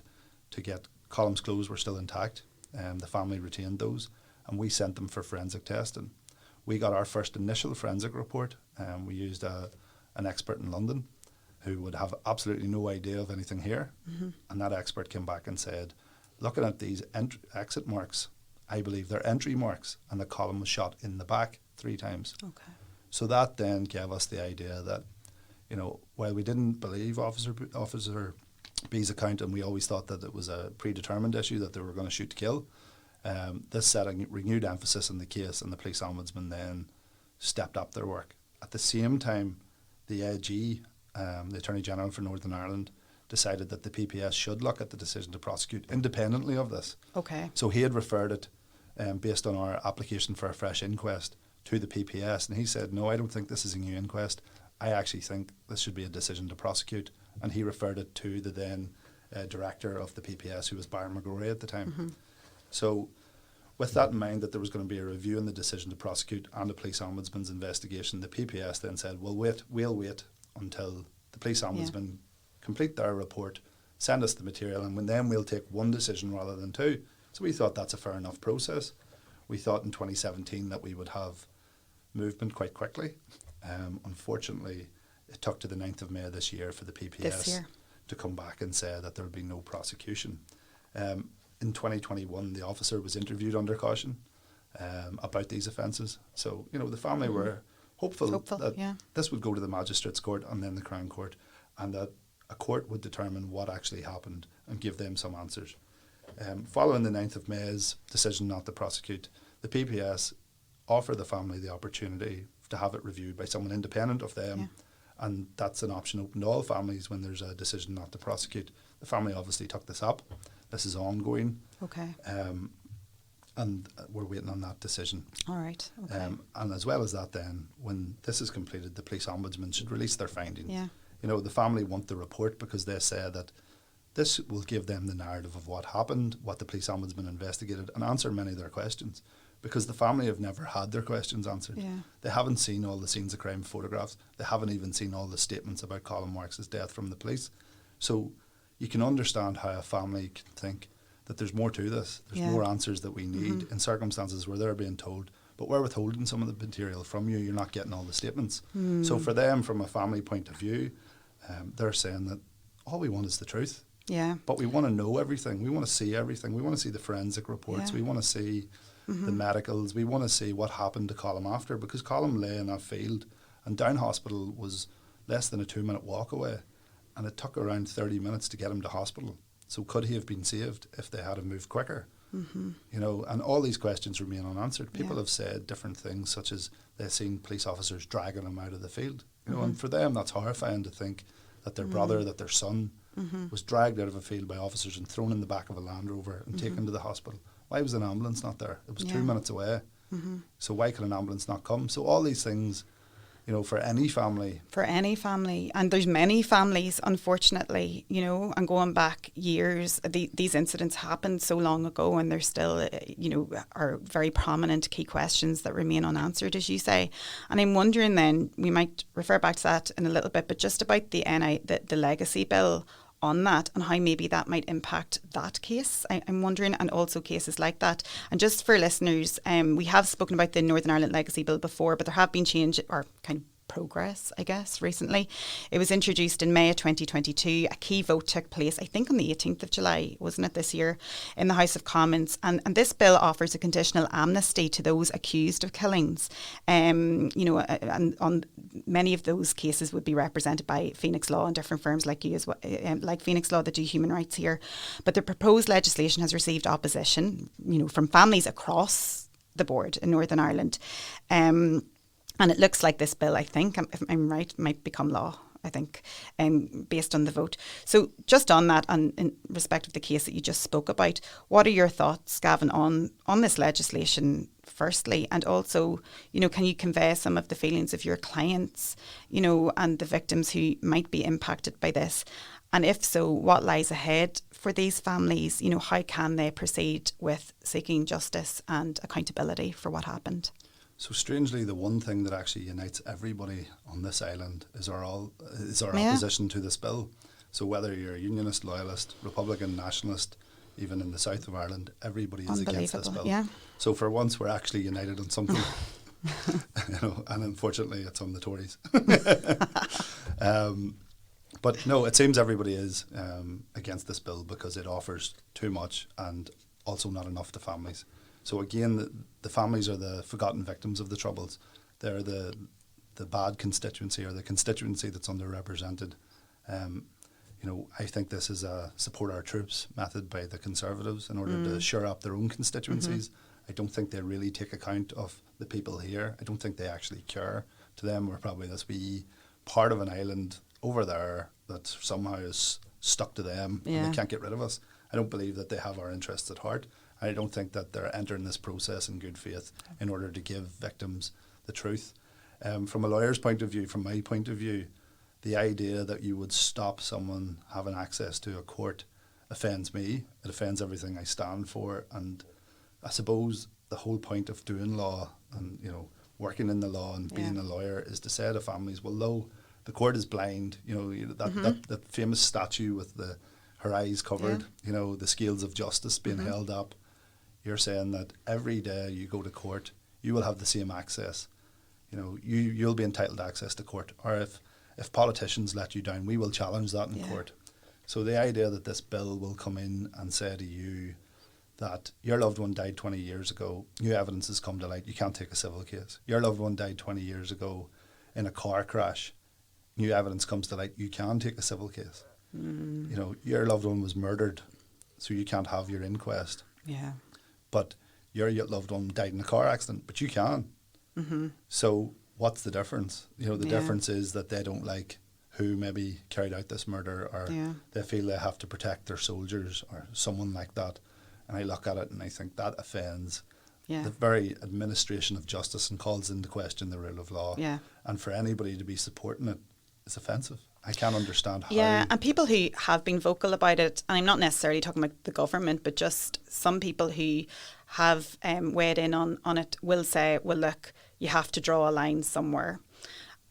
to get Colm's clothes were still intact. The family retained those, and we sent them for forensic testing. We got our first initial forensic report. We used an expert in London who would have absolutely no idea of anything here. And that expert came back and said, looking at these exit marks, I believe they're entry marks, and the Colm was shot in the back 3 times. Okay. So that then gave us the idea that, while we didn't believe Officer B's account, and we always thought that it was a predetermined issue that they were going to shoot to kill, this set a renewed emphasis on the case, and the police ombudsman then stepped up their work. At the same time, the AG, the Attorney General for Northern Ireland, decided that the PPS should look at the decision to prosecute independently of this. Okay. So he had referred it, based on our application for a fresh inquest, to the PPS, and he said, no, I don't think this is a new inquest. I actually think this should be a decision to prosecute. And he referred it to the then director of the PPS, who was Byron McGrory at the time. So with that in mind, that there was going to be a review in the decision to prosecute and the police ombudsman's investigation, the PPS then said, we'll wait until the police ombudsman complete their report, send us the material, and then we'll take one decision rather than 2. So we thought that's a fair enough process. We thought in 2017 that we would have movement quite quickly. Unfortunately, it took to the 9th of May this year for the PPS to come back and say that there would be no prosecution. In 2021, the officer was interviewed under caution about these offences. So, the family were hopeful that this would go to the Magistrates' Court and then the Crown Court, and that a court would determine what actually happened and give them some answers. Following the 9th of May's decision not to prosecute, the PPS offered the family the opportunity to have it reviewed by someone independent of them, and that's an option open to all families when there's a decision not to prosecute. The family obviously took this up. This is ongoing. Okay. And we're waiting on that decision. All right. Okay. And as well as that then, when this is completed, the police ombudsman should release their findings. Yeah. The family want the report because they say that this will give them the narrative of what happened, what the police ombudsman investigated, and answer many of their questions. Because the family have never had their questions answered. Yeah. They haven't seen all the scenes of crime photographs. They haven't even seen all the statements about Colm Marks' death from the police. So you can understand how a family can think that there's more to this. There's more answers that we need in circumstances where they're being told, but we're withholding some of the material from you. You're not getting all the statements. So for them, from a family point of view, they're saying that all we want is the truth. Yeah. But we want to know everything. We want to see everything. We want to see the forensic reports. We want to see the medicals. We want to see what happened to Colm after, because Colm lay in that field and Down Hospital was less than a 2-minute walk away. and it took around 30 minutes to get him to hospital. So could he have been saved if they had have moved quicker? Mm-hmm. You know, and all these questions remain unanswered. People have said different things, such as they've seen police officers dragging him out of the field. You know, and for them that's horrifying to think that their brother, that their son was dragged out of a field by officers and thrown in the back of a Land Rover and taken to the hospital. Why was an ambulance not there? It was 2 minutes away. So why could an ambulance not come? So all these things, you know, for any family. For any family. And there's many families, unfortunately, you know, and going back years, these incidents happened so long ago, and there's still, you know, are very prominent key questions that remain unanswered, as you say. And I'm wondering then, we might refer back to that in a little bit, but just about the legacy bill on that and how maybe that might impact that case. I'm wondering, and also cases like that. And just for listeners, we have spoken about the Northern Ireland Legacy Bill before, but there have been change or kind of progress, I guess, recently. It was introduced in May of 2022. A key vote took place, I think, on the 18th of July, wasn't it, this year, in the House of Commons. And this bill offers a conditional amnesty to those accused of killings. You know, and on many of those cases would be represented by Phoenix Law and different firms like you as well, like Phoenix Law that do human rights here. But the proposed legislation has received opposition, you know, from families across the board in Northern Ireland. And it looks like this bill, I think, if I'm right, might become law, I think, based on the vote. So just on that, and in respect of the case that you just spoke about, what are your thoughts, Gavin, on this legislation, firstly? And also, you know, can you convey some of the feelings of your clients, you know, and the victims who might be impacted by this? And if so, what lies ahead for these families? You know, how can they proceed with seeking justice and accountability for what happened? So strangely, the one thing that actually unites everybody on this island is our opposition to this bill. So whether you're a Unionist, Loyalist, Republican, Nationalist, even in the south of Ireland, everybody is against this bill. Yeah. So for once, we're actually united on something. You know, and unfortunately, it's on the Tories. But no, it seems everybody is against this bill because it offers too much and also not enough to families. So again, the families are the forgotten victims of the Troubles. They're the bad constituency, or the constituency that's underrepresented. You know, I think this is a support our troops method by the Conservatives in order to shore up their own constituencies. I don't think they really take account of the people here. I don't think they actually care. To them, we're probably this wee part of an island over there that somehow is stuck to them and they can't get rid of us. I don't believe that they have our interests at heart. I don't think that they're entering this process in good faith in order to give victims the truth. From a lawyer's point of view, from my point of view, the idea that you would stop someone having access to a court offends me. It offends everything I stand for. And I suppose the whole point of doing law and, you know, working in the law and being a lawyer is to say to families, well, though the court is blind, you know, that famous statue with her eyes covered, you know, the scales of justice being held up. You're saying that every day you go to court, you will have the same access. You know, you'll be entitled to access to court. Or if politicians let you down, we will challenge that in court. So the idea that this bill will come in and say to you that your loved one died 20 years ago, new evidence has come to light, you can't take a civil case. Your loved one died 20 years ago in a car crash, new evidence comes to light, you can take a civil case. You know, your loved one was murdered, so you can't have your inquest. Yeah. But your loved one died in a car accident, but you can. So what's the difference? You know, the difference is that they don't like who maybe carried out this murder, or they feel they have to protect their soldiers or someone like that. And I look at it and I think that offends the very administration of justice and calls into question the rule of law. And for anybody to be supporting it is offensive. I can't understand how. Yeah, and people who have been vocal about it, and I'm not necessarily talking about the government, but just some people who have weighed in on it will say, well, look, you have to draw a line somewhere.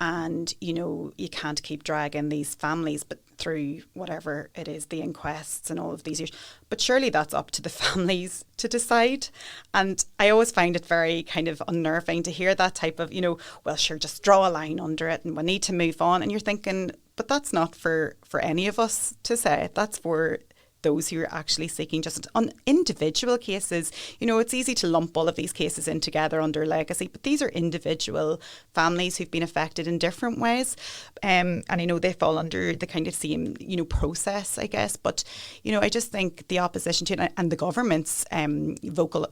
And, you know, you can't keep dragging these families but through whatever it is, the inquests and all of these years. But surely that's up to the families to decide. And I always find it very kind of unnerving to hear that type of, you know, well, sure, just draw a line under it and we need to move on. And you're thinking, but that's not for any of us to say. That's for those who are actually seeking justice. On individual cases, it's easy to lump all of these cases in together under legacy, but these are individual families who've been affected in different ways. And I know they fall under the kind of same, process, I guess. But, I just think the opposition to it and the government's vocal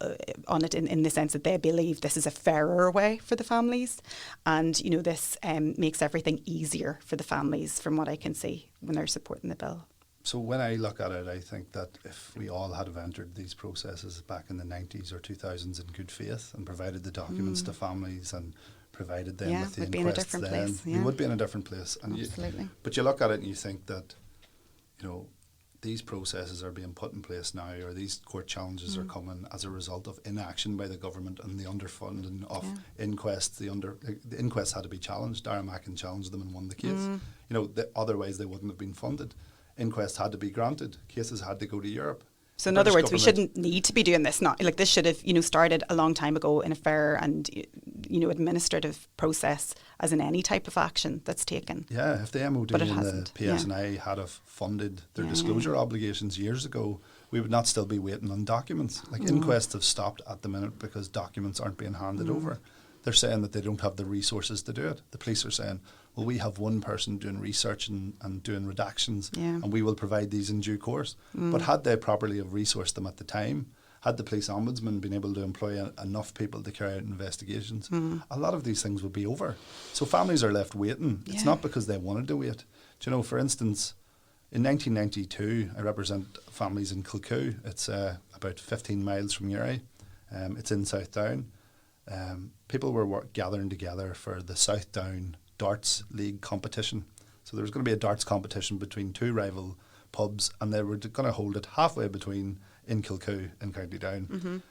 on it in the sense that they believe this is a fairer way for the families. And, this makes everything easier for the families from what I can see when they're supporting the bill. So when I look at it, I think that if we all had have entered these processes back in the 90s or 2000s in good faith and provided the documents to families and provided them with the inquests, then we would be in a different place. And absolutely. But you look at it and you think that, these processes are being put in place now, or these court challenges are coming as a result of inaction by the government and the underfunding of inquests. The inquests had to be challenged. Darragh Mackin challenged them and won the case. Otherwise they wouldn't have been funded. Inquests had to be granted. Cases had to go to Europe. So in other words, we shouldn't need to be doing this now. Like this should have, started a long time ago in a fair and, administrative process as in any type of action that's taken. Yeah, if the MOD and the PSNI had have funded their disclosure obligations years ago, we would not still be waiting on documents. Like inquests have stopped at the minute because documents aren't being handed over. They're saying that they don't have the resources to do it. The police are saying, well, we have one person doing research and doing redactions and we will provide these in due course. But had they properly have resourced them at the time, had the police ombudsman been able to employ enough people to carry out investigations, a lot of these things would be over. So families are left waiting. It's not because they wanted to wait. Do you know, for instance, in 1992, I represent families in Kilcoo. It's about 15 miles from Uri. It's in South Down. People were gathering together for the South Down Darts League competition. So there was going to be a darts competition between two rival pubs, and they were going to hold it halfway between in Kilcoo and County Down.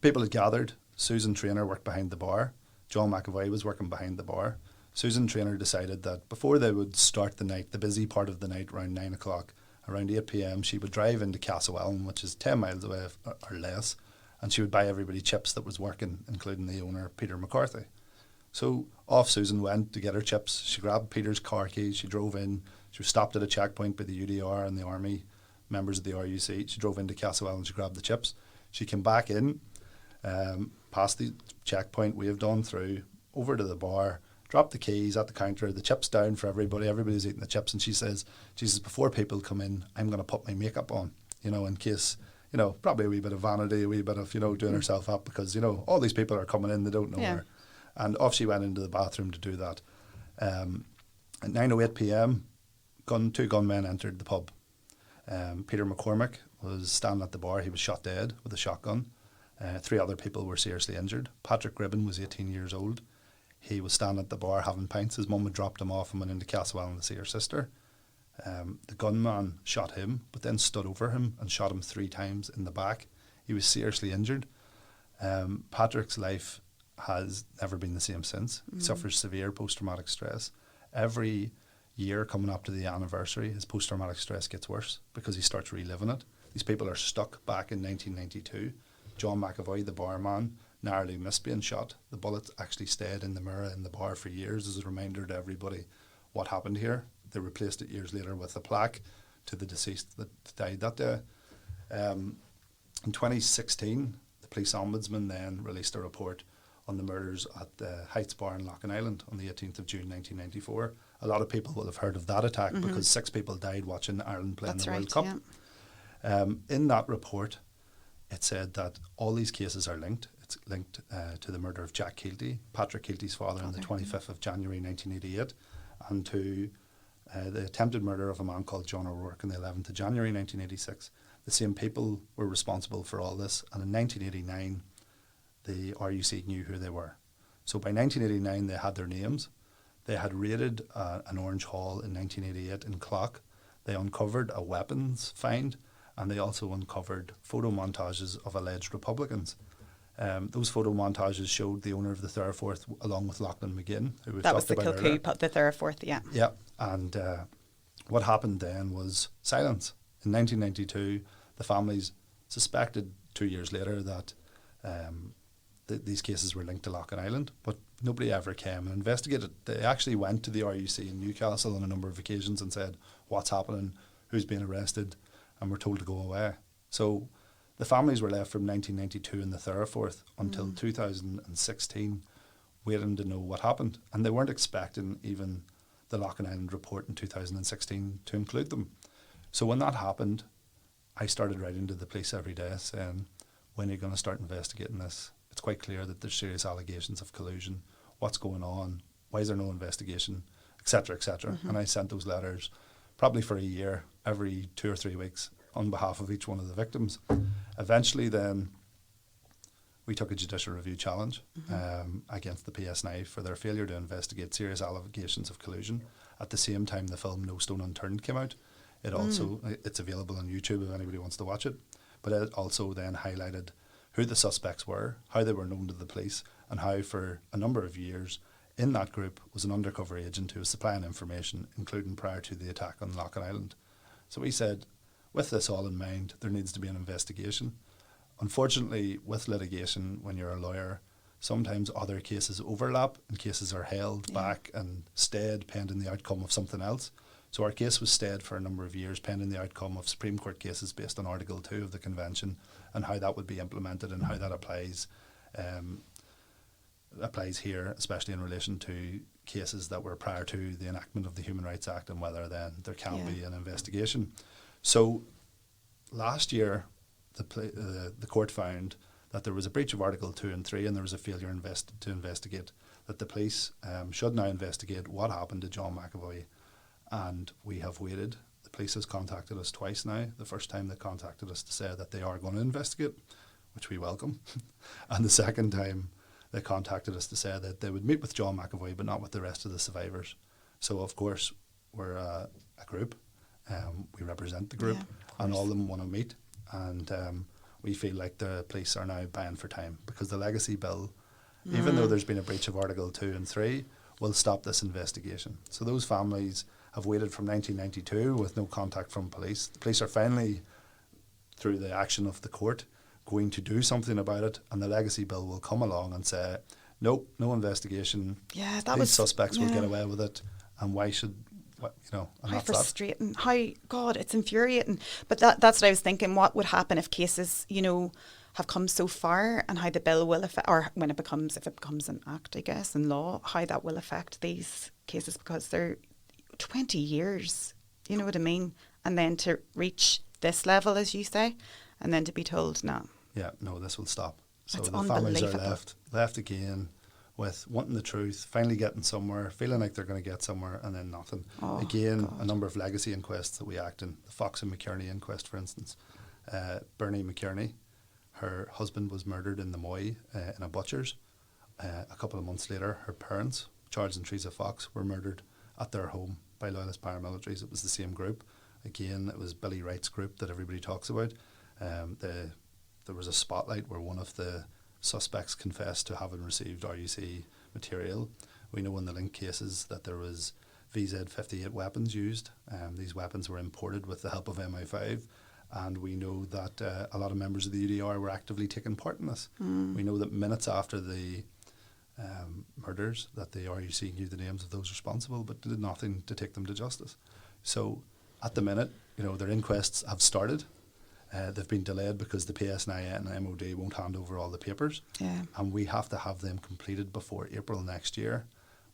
People had gathered. Susan Traynor worked behind the bar. John McAvoy was working behind the bar. Susan Traynor decided that before they would start the night, the busy part of the night, around 9 o'clock, around 8 p.m, she would drive into Castlewellan, which is 10 miles away or less, and she would buy everybody chips that was working, including the owner, Peter McCarthy. So off Susan went to get her chips. She grabbed Peter's car keys. She drove in. She was stopped at a checkpoint by the UDR and the Army members of the RUC. She drove into Castlewellan and she grabbed the chips. She came back in, past the checkpoint, waved on through, over to the bar, dropped the keys at the counter, the chips down for everybody. Everybody's eating the chips. And she says, before people come in, I'm going to put my makeup on, in case, probably a wee bit of vanity, a wee bit of, doing herself up because, all these people are coming in, they don't know her. And off she went into the bathroom to do that. At 9:08 p.m, two gunmen entered the pub. Peter McCormick was standing at the bar. He was shot dead with a shotgun. 3 other people were seriously injured. Patrick Gribben was 18 years old. He was standing at the bar having pints. His mum had dropped him off and went into Castlewellan to see her sister. The gunman shot him, but then stood over him and shot him 3 times in the back. He was seriously injured. Patrick's life has never been the same since. He suffers severe post-traumatic stress. Every year coming up to the anniversary, his post-traumatic stress gets worse because he starts reliving it. These people are stuck back in 1992. John McAvoy, the barman, narrowly missed being shot. The bullet actually stayed in the mirror in the bar for years as a reminder to everybody what happened here. They replaced it years later with a plaque to the deceased that died that day. In 2016, the police ombudsman then released a report on the murders at the Heights Bar in Loughin Island on the 18th of June 1994. A lot of people will have heard of that attack because 6 people died watching Ireland play in the World Cup. Yeah. In that report, it said that all these cases are linked. It's linked to the murder of Jack Keelty, Patrick Keelty's father, on the 25th of January 1988, and to the attempted murder of a man called John O'Rourke on the 11th of January 1986. The same people were responsible for all this, and in 1989, the RUC knew who they were. So by 1989, they had their names. They had raided an Orange Hall in 1988 in Clough. They uncovered a weapons find, and they also uncovered photo montages of alleged Republicans. Those photo montages showed the owner of the Theraforth along with Lachlan McGinn, who was that was the Kilcoo, the Theraforth, yeah. Yeah, and what happened then was silence. In 1992, the families suspected 2 years later that these cases were linked to Loughin Island, but nobody ever came and investigated. They actually went to the RUC in Newcastle on a number of occasions and said, what's happening? who's being arrested, and we're told to go away. So the families were left from 1992 in the Theraforth until 2016 waiting to know what happened. And they weren't expecting even the Loughlin Island report in 2016 to include them. So when that happened, I started writing to the police every day saying, when are you going to start investigating this? It's quite clear that there's serious allegations of collusion. What's going on? Why is there no investigation? Etc., etc. And I sent those letters probably for a year, every 2 or 3 weeks, on behalf of each one of the victims. Eventually then, we took a judicial review challenge against the PSNI for their failure to investigate serious allegations of collusion. At the same time, the film No Stone Unturned came out. It also, it's available on YouTube if anybody wants to watch it, but it also then highlighted who the suspects were, how they were known to the police, and how for a number of years in that group was an undercover agent who was supplying information, including prior to the attack on Loughlin Island. So we said, with this all in mind, there needs to be an investigation. Unfortunately, with litigation, when you're a lawyer, sometimes other cases overlap and cases are held back and stayed pending the outcome of something else. So our case was stayed for a number of years pending the outcome of Supreme Court cases based on Article 2 of the Convention and how that would be implemented and how that applies here, especially in relation to cases that were prior to the enactment of the Human Rights Act and whether then there can be an investigation. So last year, the court found that there was a breach of Article 2 and 3 and there was a failure to investigate, that the police should now investigate what happened to John McAvoy. And we have waited. The police has contacted us twice now. The first time they contacted us to say that they are going to investigate, which we welcome. And the second time they contacted us to say that they would meet with John McAvoy but not with the rest of the survivors. So of course we're a group. We represent the group and all of them want to meet. And we feel like the police are now buying for time because the legacy bill, even though there's been a breach of Article 2 and 3, will stop this investigation. So those families have waited from 1992 with no contact from police. The police are finally, through the action of the court, going to do something about it, and the legacy bill will come along and say, nope, no investigation. Yeah, These suspects will get away with it, and why should, and how that's frustrating. God, it's infuriating. But that's what I was thinking. What would happen if cases, have come so far, and how the bill will affect, or when if it becomes an act, I guess, in law, how that will affect these cases, because they're 20 years, you know what I mean? And then to reach this level, as you say, and then to be told, no. Yeah, no, this will stop. So That's the families are left again with wanting the truth, finally getting somewhere, feeling like they're going to get somewhere, and then nothing. A number of legacy inquests that we act in, the Fox and McKierney inquest, for instance. Bernie McKierney, her husband was murdered in the Moy in a butcher's. A couple of months later, her parents, Charles and Teresa Fox, were murdered at their home by loyalist paramilitaries. It was the same group. Again, it was Billy Wright's group that everybody talks about. There was a spotlight where one of the suspects confessed to having received RUC material. We know in the link cases that there was VZ-58 weapons used. These weapons were imported with the help of MI5, and we know that a lot of members of the UDR were actively taking part in this. We know that minutes after the murders that the RUC knew the names of those responsible but did nothing to take them to justice. So at the minute, their inquests have started. They've been delayed because the PSNI and MOD won't hand over all the papers. And we have to have them completed before April next year,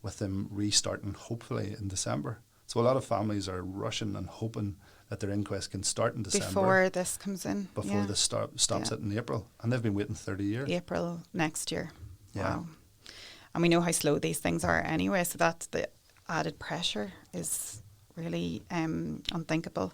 with them restarting hopefully in December. So a lot of families are rushing and hoping that their inquest can start in December. Before this comes in. Before this stops it in April. And they've been waiting 30 years. April next year. Yeah. Wow. And we know how slow these things are anyway, so that's the added pressure is really unthinkable.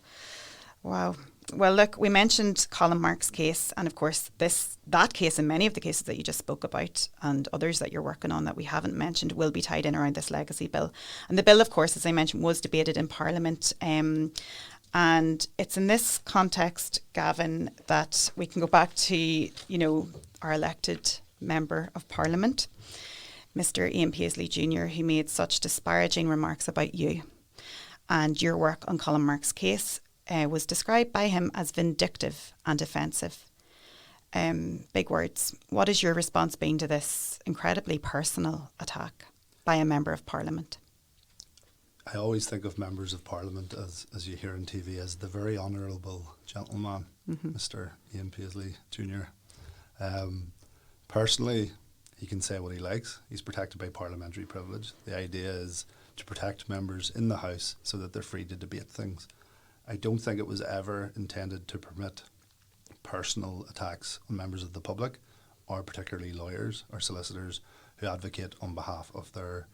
Wow. Well, look, we mentioned Colin Mark's case, and of course that case and many of the cases that you just spoke about and others that you're working on that we haven't mentioned will be tied in around this legacy bill. And the bill, of course, as I mentioned, was debated in Parliament. And it's in this context, Gavin, that we can go back to, our elected member of Parliament, Mr. Ian Paisley Jr., who made such disparaging remarks about you. And your work on Colin Mark's case was described by him as vindictive and offensive. Big words. What has your response been to this incredibly personal attack by a member of Parliament? I always think of members of Parliament as you hear on TV as the very honourable gentleman, Mr. Ian Paisley Jr. Personally, he can say what he likes. He's protected by parliamentary privilege. The idea is to protect members in the House so that they're free to debate things. I don't think it was ever intended to permit personal attacks on members of the public, or particularly lawyers or solicitors who advocate on behalf of their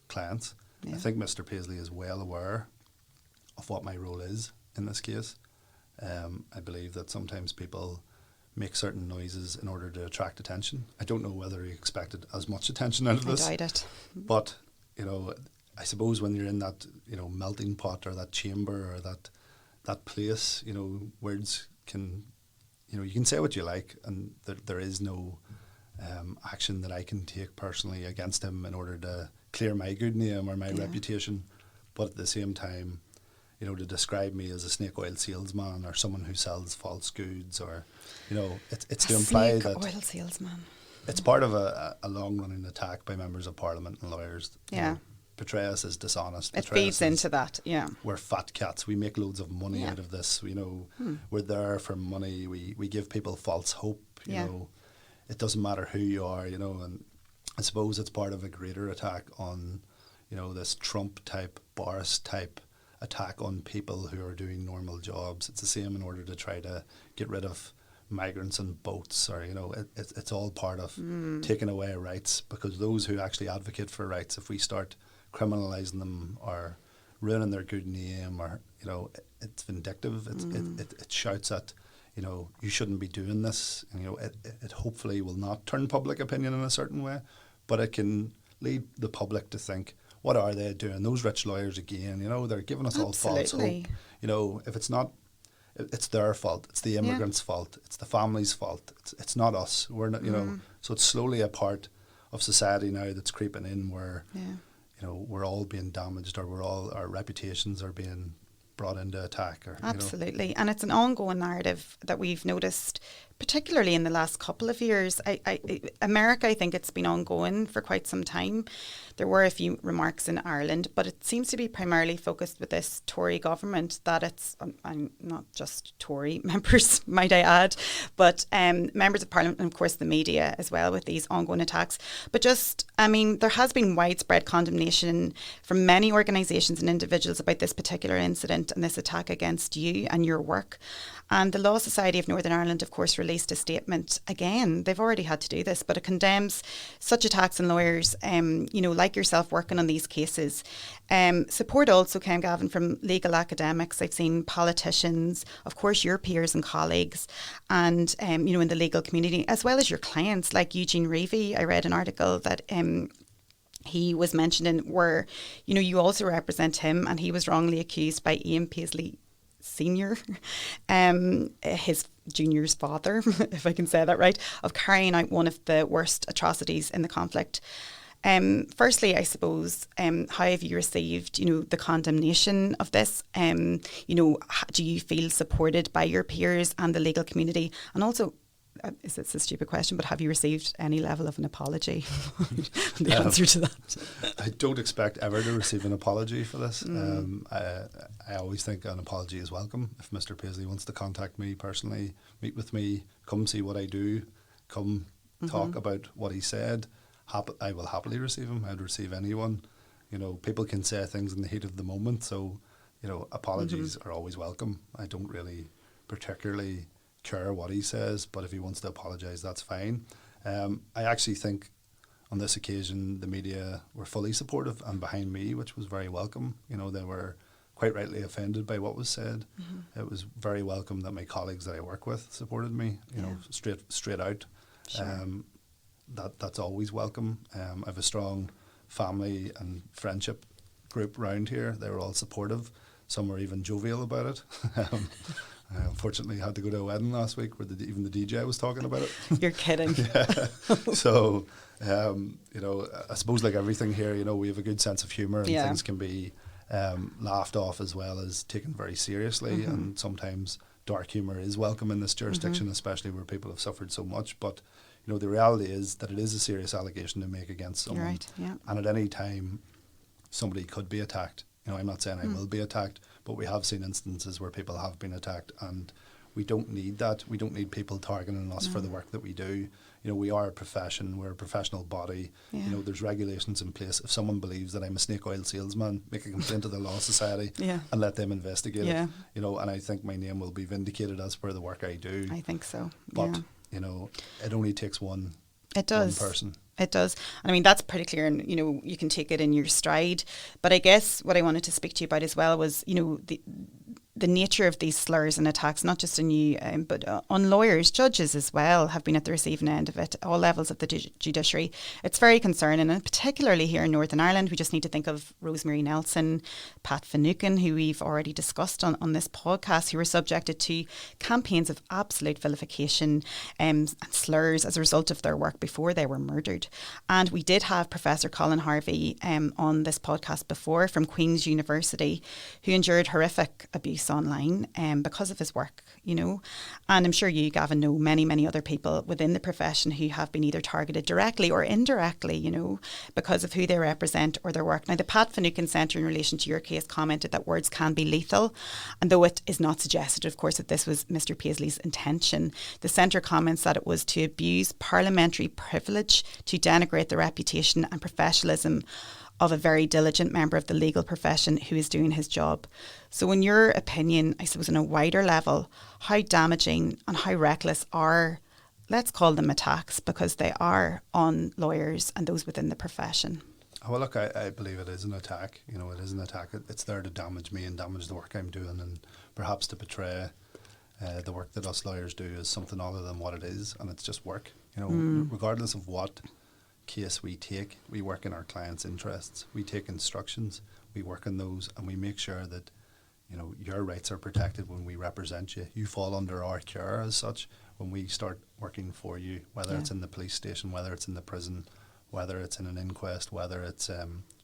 clients. Yeah. I think Mr. Paisley is well aware of what my role is in this case. I believe that sometimes people make certain noises in order to attract attention. I don't know whether he expected as much attention out of this. I doubt it. But, you know, I suppose when you're in that, you know, melting pot or that chamber or that place, you know, words can, you know, you can say what you like, and there is no action that I can take personally against him in order to clear my good name or my reputation. But at the same time, you know, to describe me as a snake oil salesman or someone who sells false goods, or, you know, it's to imply that snake oil salesman. It's part of a long-running attack by members of Parliament and lawyers. Yeah. You know, portray us as dishonest. It feeds into that, yeah. We're fat cats. We make loads of money out of this. You know, we're there for money. We give people false hope. You know, it doesn't matter who you are, you know, and I suppose it's part of a greater attack on, you know, this Trump-type, Boris-type attack on people who are doing normal jobs. It's the same in order to try to get rid of migrants and boats, or, you know, it's all part of taking away rights, because those who actually advocate for rights, if we start criminalising them or ruining their good name, or, you know, it's vindictive. It shouts at, you know, you shouldn't be doing this. And, you know, it hopefully will not turn public opinion in a certain way, but it can lead the public to think, what are they doing? Those rich lawyers again, you know, they're giving us all false hope. You know, if it's not, it's their fault. It's the immigrants' fault. It's the family's fault. It's not us. We're not, you know. So it's slowly a part of society now that's creeping in, where, you know, we're all being damaged, or our reputations are being brought into attack. Or, absolutely. You know. And it's an ongoing narrative that we've noticed, particularly in the last couple of years. America, I think it's been ongoing for quite some time. There were a few remarks in Ireland, but it seems to be primarily focused with this Tory government, that it's, I'm not just Tory members, might I add, but members of Parliament, and of course the media as well, with these ongoing attacks. But just, I mean, there has been widespread condemnation from many organisations and individuals about this particular incident and this attack against you and your work. And the Law Society of Northern Ireland, of course, released a statement. Again, they've already had to do this, but it condemns such attacks on lawyers, you know, like yourself working on these cases. Support also came, Gavin, from legal academics. I've seen politicians, of course, your peers and colleagues, and, you know, in the legal community, as well as your clients, like Eugene Reevy. I read an article that he was mentioning where, you know, you also represent him, and he was wrongly accused by Ian Paisley Senior, his junior's father, if I can say that right, of carrying out one of the worst atrocities in the conflict. Firstly, I suppose, how have you received, you know, the condemnation of this? You know, do you feel supported by your peers and the legal community? And also, it's a stupid question, but have you received any level of an apology? The answer to that. I don't expect ever to receive an apology for this. I always think an apology is welcome. If Mr. Paisley wants to contact me personally, meet with me, come see what I do, come talk about what he said, I will happily receive him. I'd receive anyone. You know, people can say things in the heat of the moment, so, you know, apologies are always welcome. I don't really particularly care what he says, but if he wants to apologise, that's fine. I actually think on this occasion the media were fully supportive and behind me, which was very welcome. You know, they were quite rightly offended by what was said. It was very welcome that my colleagues that I work with supported me, you know, straight out. Sure. That's always welcome. I have a strong family and friendship group round here. They were all supportive. Some were even jovial about it. I unfortunately had to go to a wedding last week where even the DJ was talking about it. You're kidding. So, you know, I suppose like everything here, you know, we have a good sense of humour, and things can be laughed off as well as taken very seriously. And sometimes dark humour is welcome in this jurisdiction, especially where people have suffered so much. But, you know, the reality is that it is a serious allegation to make against someone. Right, yeah. And at any time, somebody could be attacked. I'm not saying I will be attacked, but we have seen instances where people have been attacked, and we don't need that. We don't need people targeting us for the work that we do. We are a profession. We're a professional body. Yeah. There's regulations in place. If someone believes that I'm a snake oil salesman, make a complaint to the Law Society and let them investigate it. And I think my name will be vindicated as per the work I do. I think so. But, it only takes one person. It does. And I mean, that's pretty clear, and, you can take it in your stride. But I guess what I wanted to speak to you about as well was, the nature of these slurs and attacks, not just on you, but on lawyers, judges as well, have been at the receiving end of it, all levels of the judiciary. It's very concerning, and particularly here in Northern Ireland. We just need to think of Rosemary Nelson, Pat Finucane, who we've already discussed on this podcast, who were subjected to campaigns of absolute vilification and slurs as a result of their work before they were murdered. And we did have Professor Colin Harvey on this podcast before, from Queen's University, who endured horrific abuse online because of his work, and I'm sure you, Gavin, know many, many other people within the profession who have been either targeted directly or indirectly, because of who they represent or their work. Now, the Pat Finucane Centre, in relation to your case, commented that words can be lethal, and though it is not suggested, of course, that this was Mr. Paisley's intention, the Centre comments that it was to abuse parliamentary privilege to denigrate the reputation and professionalism of a very diligent member of the legal profession who is doing his job. So in your opinion, I suppose on a wider level, how damaging and how reckless are, let's call them attacks, because they are, on lawyers and those within the profession? Well, look, I believe it is an attack. It is an attack. It's there to damage me and damage the work I'm doing, and perhaps to portray the work that us lawyers do as something other than what it is, and it's just work. Regardless of what case we take, we work in our clients' interests. We take instructions, we work on those, and we make sure that your rights are protected when we represent you. You fall under our care as such when we start working for you, whether it's in the police station, whether it's in the prison, whether it's in an inquest, whether it's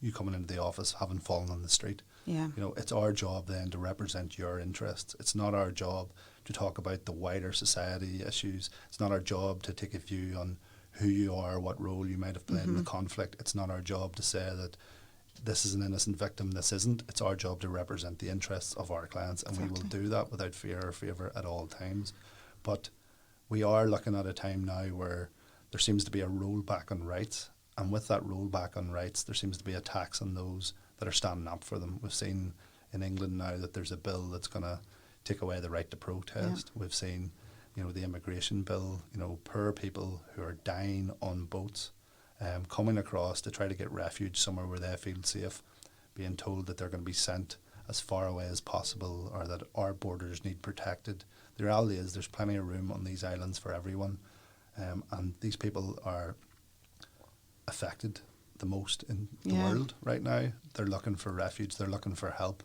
you coming into the office having fallen on the street. It's our job then to represent your interests. It's not our job to talk about the wider society issues. It's not our job to take a view on who you are, what role you might have played in the conflict. It's not our job to say that this is an innocent victim, this isn't. It's our job to represent the interests of our clients, and we will do that without fear or favour at all times. But we are looking at a time now where there seems to be a rollback on rights, and with that rollback on rights, there seems to be attacks on those that are standing up for them. We've seen in England now that there's a bill that's going to take away the right to protest. We've seen the immigration bill, poor people who are dying on boats, coming across to try to get refuge somewhere where they feel safe, being told that they're going to be sent as far away as possible, or that our borders need protected. The reality is there's plenty of room on these islands for everyone, and these people are affected the most in the world right now. They're looking for refuge, they're looking for help.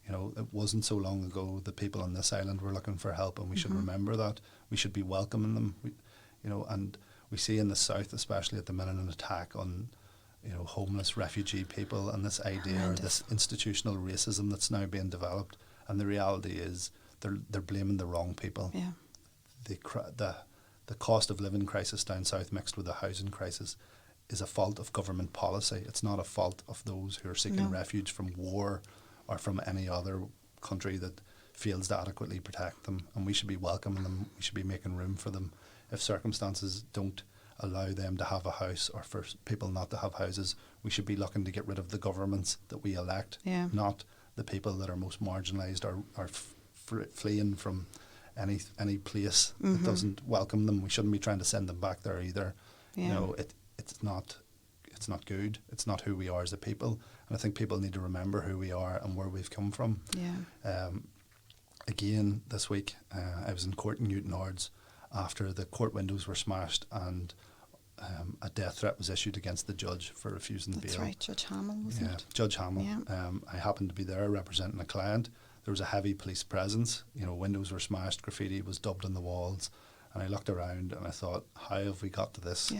It wasn't so long ago the people on this island were looking for help, and we should remember that. We should be welcoming them. And we see in the south, especially at the minute, an attack on, homeless refugee people, and this idea or this institutional racism that's now being developed. And the reality is they're blaming the wrong people. The cost of living crisis down south mixed with the housing crisis is a fault of government policy. It's not a fault of those who are seeking refuge from war or from any other country that fails to adequately protect them, and we should be welcoming them. We should be making room for them. If circumstances don't allow them to have a house, or for people not to have houses, we should be looking to get rid of the governments that we elect, not the people that are most marginalised or are fleeing from any place that doesn't welcome them. We shouldn't be trying to send them back there either. It's not good. It's not who we are as a people. And I think people need to remember who we are and where we've come from. Again, this week, I was in court in Newton Ards after the court windows were smashed and a death threat was issued against the judge for refusing bail. That's right, Judge Hamill, wasn't it? Judge Hamill. I happened to be there representing a client. There was a heavy police presence. Windows were smashed, graffiti was dubbed on the walls. And I looked around and I thought, how have we got to this?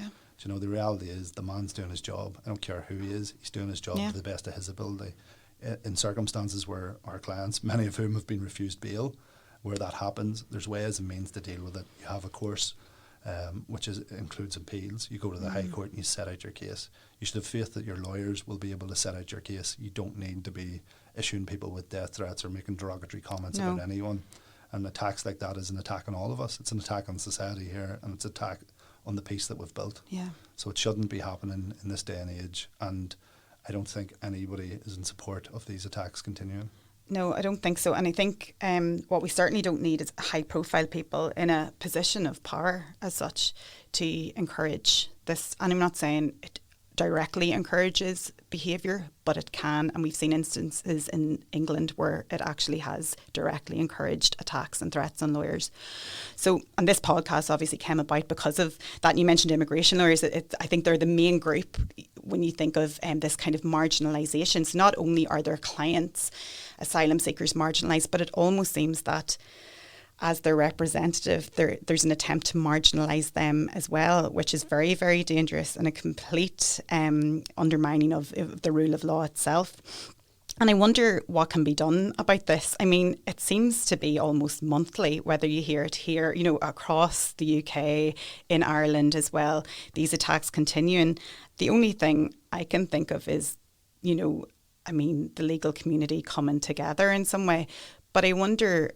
The reality is the man's doing his job. I don't care who he is. He's doing his job to the best of his ability. In circumstances where our clients, many of whom have been refused bail, where that happens, there's ways and means to deal with it. You have, of course, which includes appeals. You go to the High Court and you set out your case. You should have faith that your lawyers will be able to set out your case. You don't need to be issuing people with death threats or making derogatory comments about anyone. And attacks like that is an attack on all of us. It's an attack on society here, and it's an attack on the peace that we've built. Yeah. So it shouldn't be happening in this day and age, and I don't think anybody is in support of these attacks continuing. No, I don't think so. And I think what we certainly don't need is high-profile people in a position of power as such to encourage this. And I'm not saying it directly encourages behaviour, but it can. And we've seen instances in England where it actually has directly encouraged attacks and threats on lawyers. So, and this podcast obviously came about because of that. And you mentioned immigration lawyers. I think they're the main group when you think of this kind of marginalisation. So not only are their clients, asylum seekers, marginalised, but it almost seems that as their representative, there's an attempt to marginalise them as well, which is very, very dangerous and a complete undermining of the rule of law itself. And I wonder what can be done about this. I mean, it seems to be almost monthly, whether you hear it here, across the UK, in Ireland as well, these attacks continuing. The only thing I can think of is, the legal community coming together in some way. But I wonder,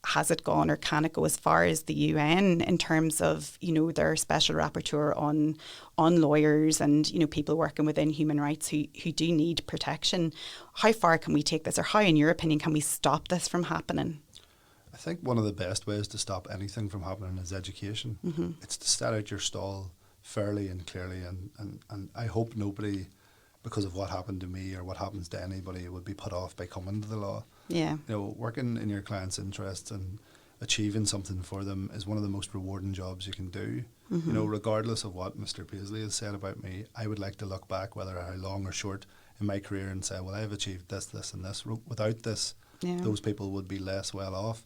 has it gone or can it go as far as the UN in terms of, their special rapporteur on lawyers and, people working within human rights who do need protection? How far can we take this, or how, in your opinion, can we stop this from happening? I think one of the best ways to stop anything from happening is education. Mm-hmm. It's to set out your stall fairly and clearly, and I hope nobody, because of what happened to me or what happens to anybody, would be put off by coming to the law. Yeah. Working in your client's interests and achieving something for them is one of the most rewarding jobs you can do. Mm-hmm. Regardless of what Mr. Paisley has said about me, I would like to look back, whether how long or short, in my career and say, well, I've achieved this, this and this. Without this, those people would be less well off.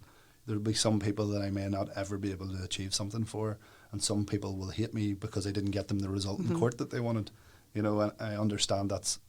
There will be some people that I may not ever be able to achieve something for, and some people will hate me because I didn't get them the result in court that they wanted. And I understand that's,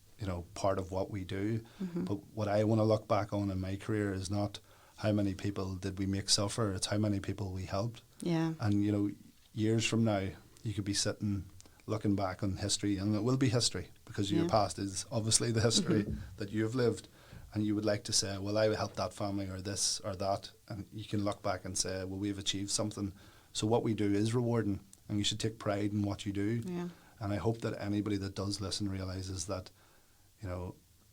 part of what we do. Mm-hmm. But what I want to look back on in my career is not how many people did we make suffer, it's how many people we helped. Yeah. And, years from now, you could be sitting looking back on history, and it will be history, because your past is obviously the history that you've lived. And you would like to say, well, I helped that family or this or that. And you can look back and say, well, we've achieved something. So what we do is rewarding, and you should take pride in what you do. Yeah. And I hope that anybody that does listen realises that,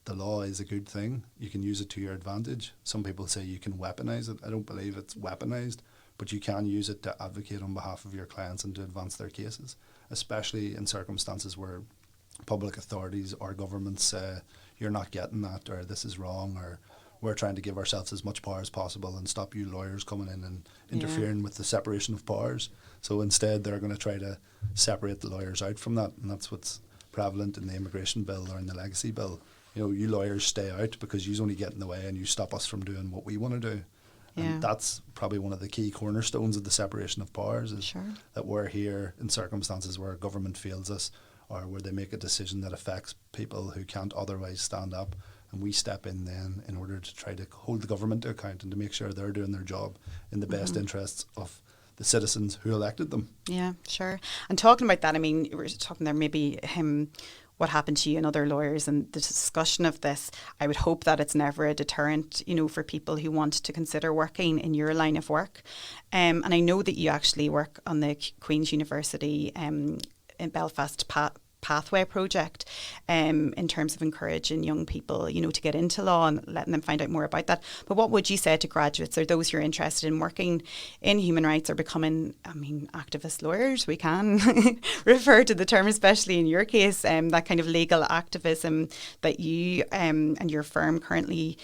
the law is a good thing. You can use it to your advantage. Some people say you can weaponise it. I don't believe it's weaponised, but you can use it to advocate on behalf of your clients and to advance their cases, especially in circumstances where public authorities or governments say, you're not getting that, or this is wrong, or we're trying to give ourselves as much power as possible and stop you lawyers coming in and interfering with the separation of powers. So instead, they're going to try to separate the lawyers out from that, and that's what's prevalent in the immigration bill or in the legacy bill. You lawyers stay out because you only get in the way and you stop us from doing what we want to do. Yeah. And that's probably one of the key cornerstones of the separation of powers, is that we're here in circumstances where government fails us, or where they make a decision that affects people who can't otherwise stand up, and we step in then in order to try to hold the government to account and to make sure they're doing their job in the best interests of the citizens who elected them. Yeah, sure. And talking about that, we were talking there maybe what happened to you and other lawyers, and the discussion of this, I would hope that it's never a deterrent, for people who want to consider working in your line of work. And I know that you actually work on the Queen's University in Belfast pathway project in terms of encouraging young people, to get into law and letting them find out more about that. But what would you say to graduates or those who are interested in working in human rights or becoming, activist lawyers? We can refer to the term, especially in your case, that kind of legal activism that you and your firm currently,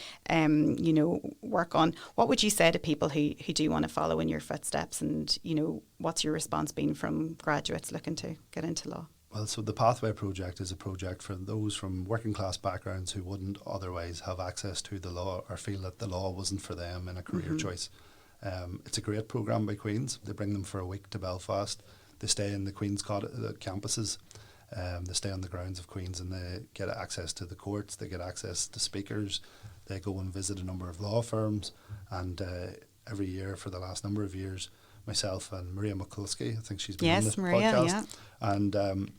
work on. What would you say to people who do want to follow in your footsteps, and, what's your response been from graduates looking to get into law? Well, so the Pathway Project is a project for those from working class backgrounds who wouldn't otherwise have access to the law, or feel that the law wasn't for them in a career choice. It's a great programme by Queen's. They bring them for a week to Belfast. They stay in the Queen's campuses. They stay on the grounds of Queen's, and they get access to the courts. They get access to speakers. They go and visit a number of law firms. And every year for the last number of years, myself and Maria McCluskey. I think she's been on this Maria, podcast. Yeah. And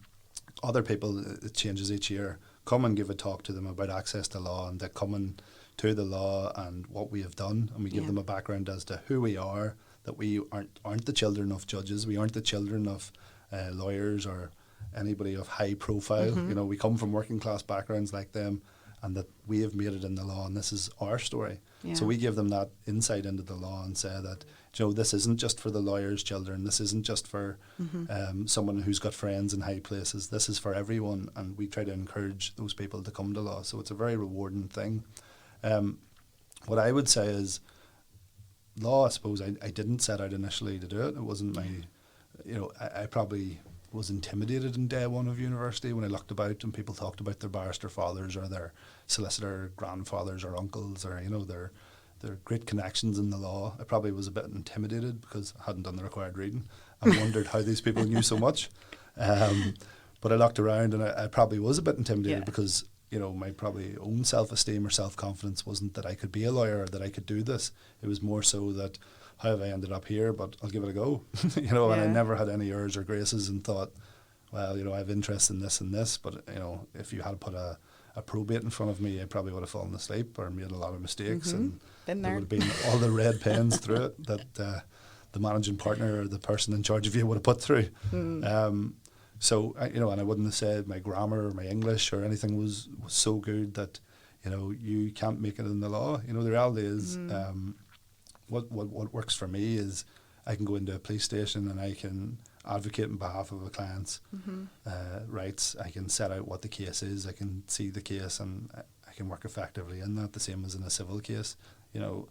other people, it changes each year, come and give a talk to them about access to law, and they come and to the law and what we have done, and we give them a background as to who we are, that we aren't the children of judges, we aren't the children of lawyers or anybody of high profile. You know, we come from working class backgrounds like them, and that we have made it in the law, and this is our story. So we give them that insight into the law and say that, you know, this isn't just for the lawyer's children, this isn't just for someone who's got friends in high places, this is for everyone, and we try to encourage those people to come to law. So it's a very rewarding thing. What I would say is, law, I suppose I didn't set out initially to do it. It wasn't my, you know, I probably was intimidated in day one of university when I looked about and people talked about their barrister fathers or their solicitor grandfathers or uncles, or, you know, their great connections in the law. I probably was a bit intimidated because I hadn't done the required reading and wondered how these people knew so much. But I looked around and I probably was a bit intimidated because, you know, my probably own self-esteem or self-confidence wasn't that I could be a lawyer or that I could do this. It was more so that, how have I ended up here, but I'll give it a go. You know, and I never had any airs or graces and thought, well, you know, I have interest in this and this, but, you know, if you had put a probate in front of me, I probably would have fallen asleep or made a lot of mistakes, and there would have been all the red pens through it that the managing partner or the person in charge of you would have put through. So, you know, and I wouldn't have said my grammar or my English or anything was so good that, you know, you can't make it in the law. You know, the reality is, what works for me is I can go into a police station and I can advocate on behalf of a client's rights. I can set out what the case is. I can see the case and I can work effectively in that, the same as in a civil case. You know,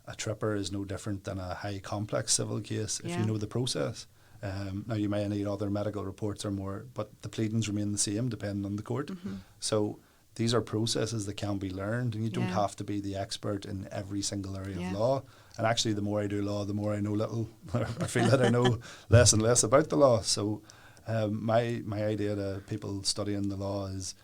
a tripper is no different than a high complex civil case if you know the process. Now you may need other medical reports or more, but the pleadings remain the same depending on the court. So these are processes that can be learned, and you don't have to be the expert in every single area of law. And actually, the more I do law, the more I know little. I feel that I know less and less about the law. So my idea to people studying the law is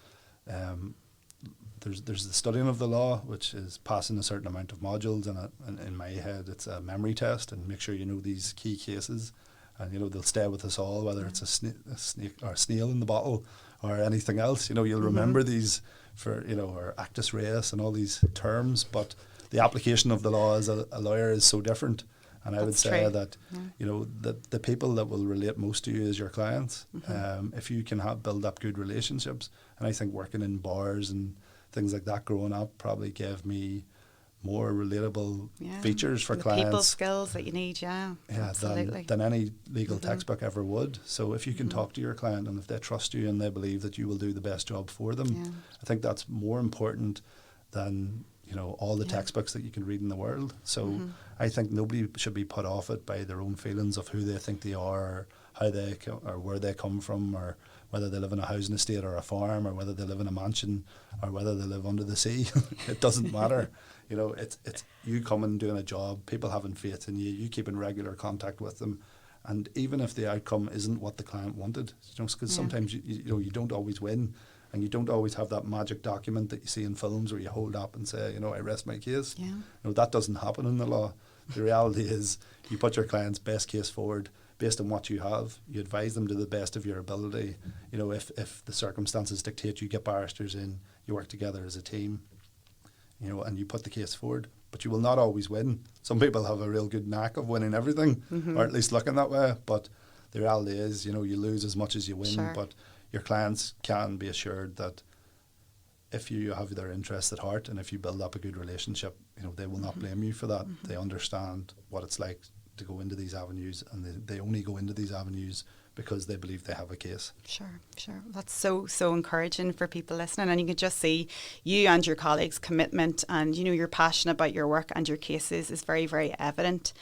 there's the studying of the law, which is passing a certain amount of modules, and in my head it's a memory test, and make sure you know these key cases. And, you know, they'll stay with us all, whether it's a snake or a snail in the bottle or anything else. You know, you'll remember these for, you know, or actus reus and all these terms, but the application of the law as a lawyer is so different. And I would say that, you know, the people that will relate most to you is your clients. If you can build up good relationships, and I think working in bars and things like that growing up probably gave me more relatable features for clients. People skills that you need, absolutely. Than any legal textbook ever would. So if you can talk to your client, and if they trust you and they believe that you will do the best job for them, I think that's more important than, you know, all the textbooks that you can read in the world. So I think nobody should be put off it by their own feelings of who they think they are, or how they or where they come from, or whether they live in a housing estate or a farm, or whether they live in a mansion, or whether they live under the sea. It doesn't matter. You know, it's you coming doing a job, people having faith in you, you keeping regular contact with them, and even if the outcome isn't what the client wanted, you know, because sometimes you know you don't always win, and you don't always have that magic document that you see in films where you hold up and say, you know, I rest my case. You know, that doesn't happen in the law. The reality is you put your client's best case forward based on what you have. You advise them to the best of your ability. You know, if the circumstances dictate, you get barristers in, you work together as a team. You know, and you put the case forward, but you will not always win. Some people have a real good knack of winning everything, or at least looking that way. But the reality is, you know, you lose as much as you win. But your clients can be assured that if you have their interests at heart, and if you build up a good relationship, you know, they will not blame you for that. They understand what it's like to go into these avenues, and they only go into these avenues because they believe they have a case. Sure. That's so encouraging for people listening, and you can just see you and your colleagues' commitment, and, you know, your passion about your work and your cases is very, very evident.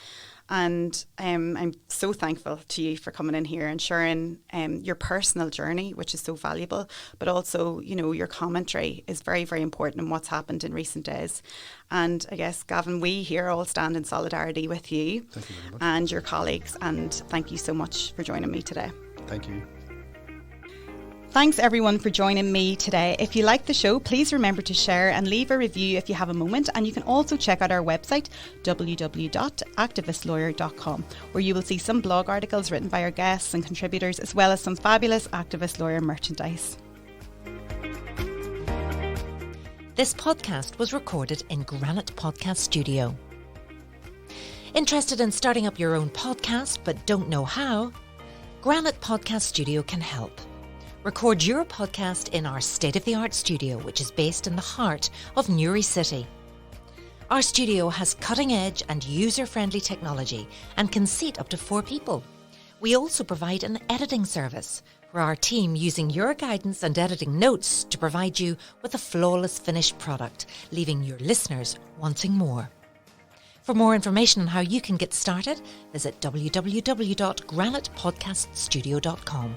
And I'm so thankful to you for coming in here and sharing your personal journey, which is so valuable, but also, you know, your commentary is very, very important in what's happened in recent days. And I guess, Gavin, we here all stand in solidarity with you, and your colleagues, and thank you so much for joining me today. Thank you. Thanks everyone for joining me today. If you like the show, please remember to share and leave a review if you have a moment. And you can also check out our website, www.activistlawyer.com, where you will see some blog articles written by our guests and contributors, as well as some fabulous Activist Lawyer merchandise. This podcast was recorded in Granite Podcast Studio. Interested in starting up your own podcast but don't know how? Granite Podcast Studio can help. Record your podcast in our state-of-the-art studio, which is based in the heart of Newry City. Our studio has cutting-edge and user-friendly technology and can seat up to 4 people. We also provide an editing service for our team, using your guidance and editing notes to provide you with a flawless finished product, leaving your listeners wanting more. For more information on how you can get started, visit www.granitepodcaststudio.com.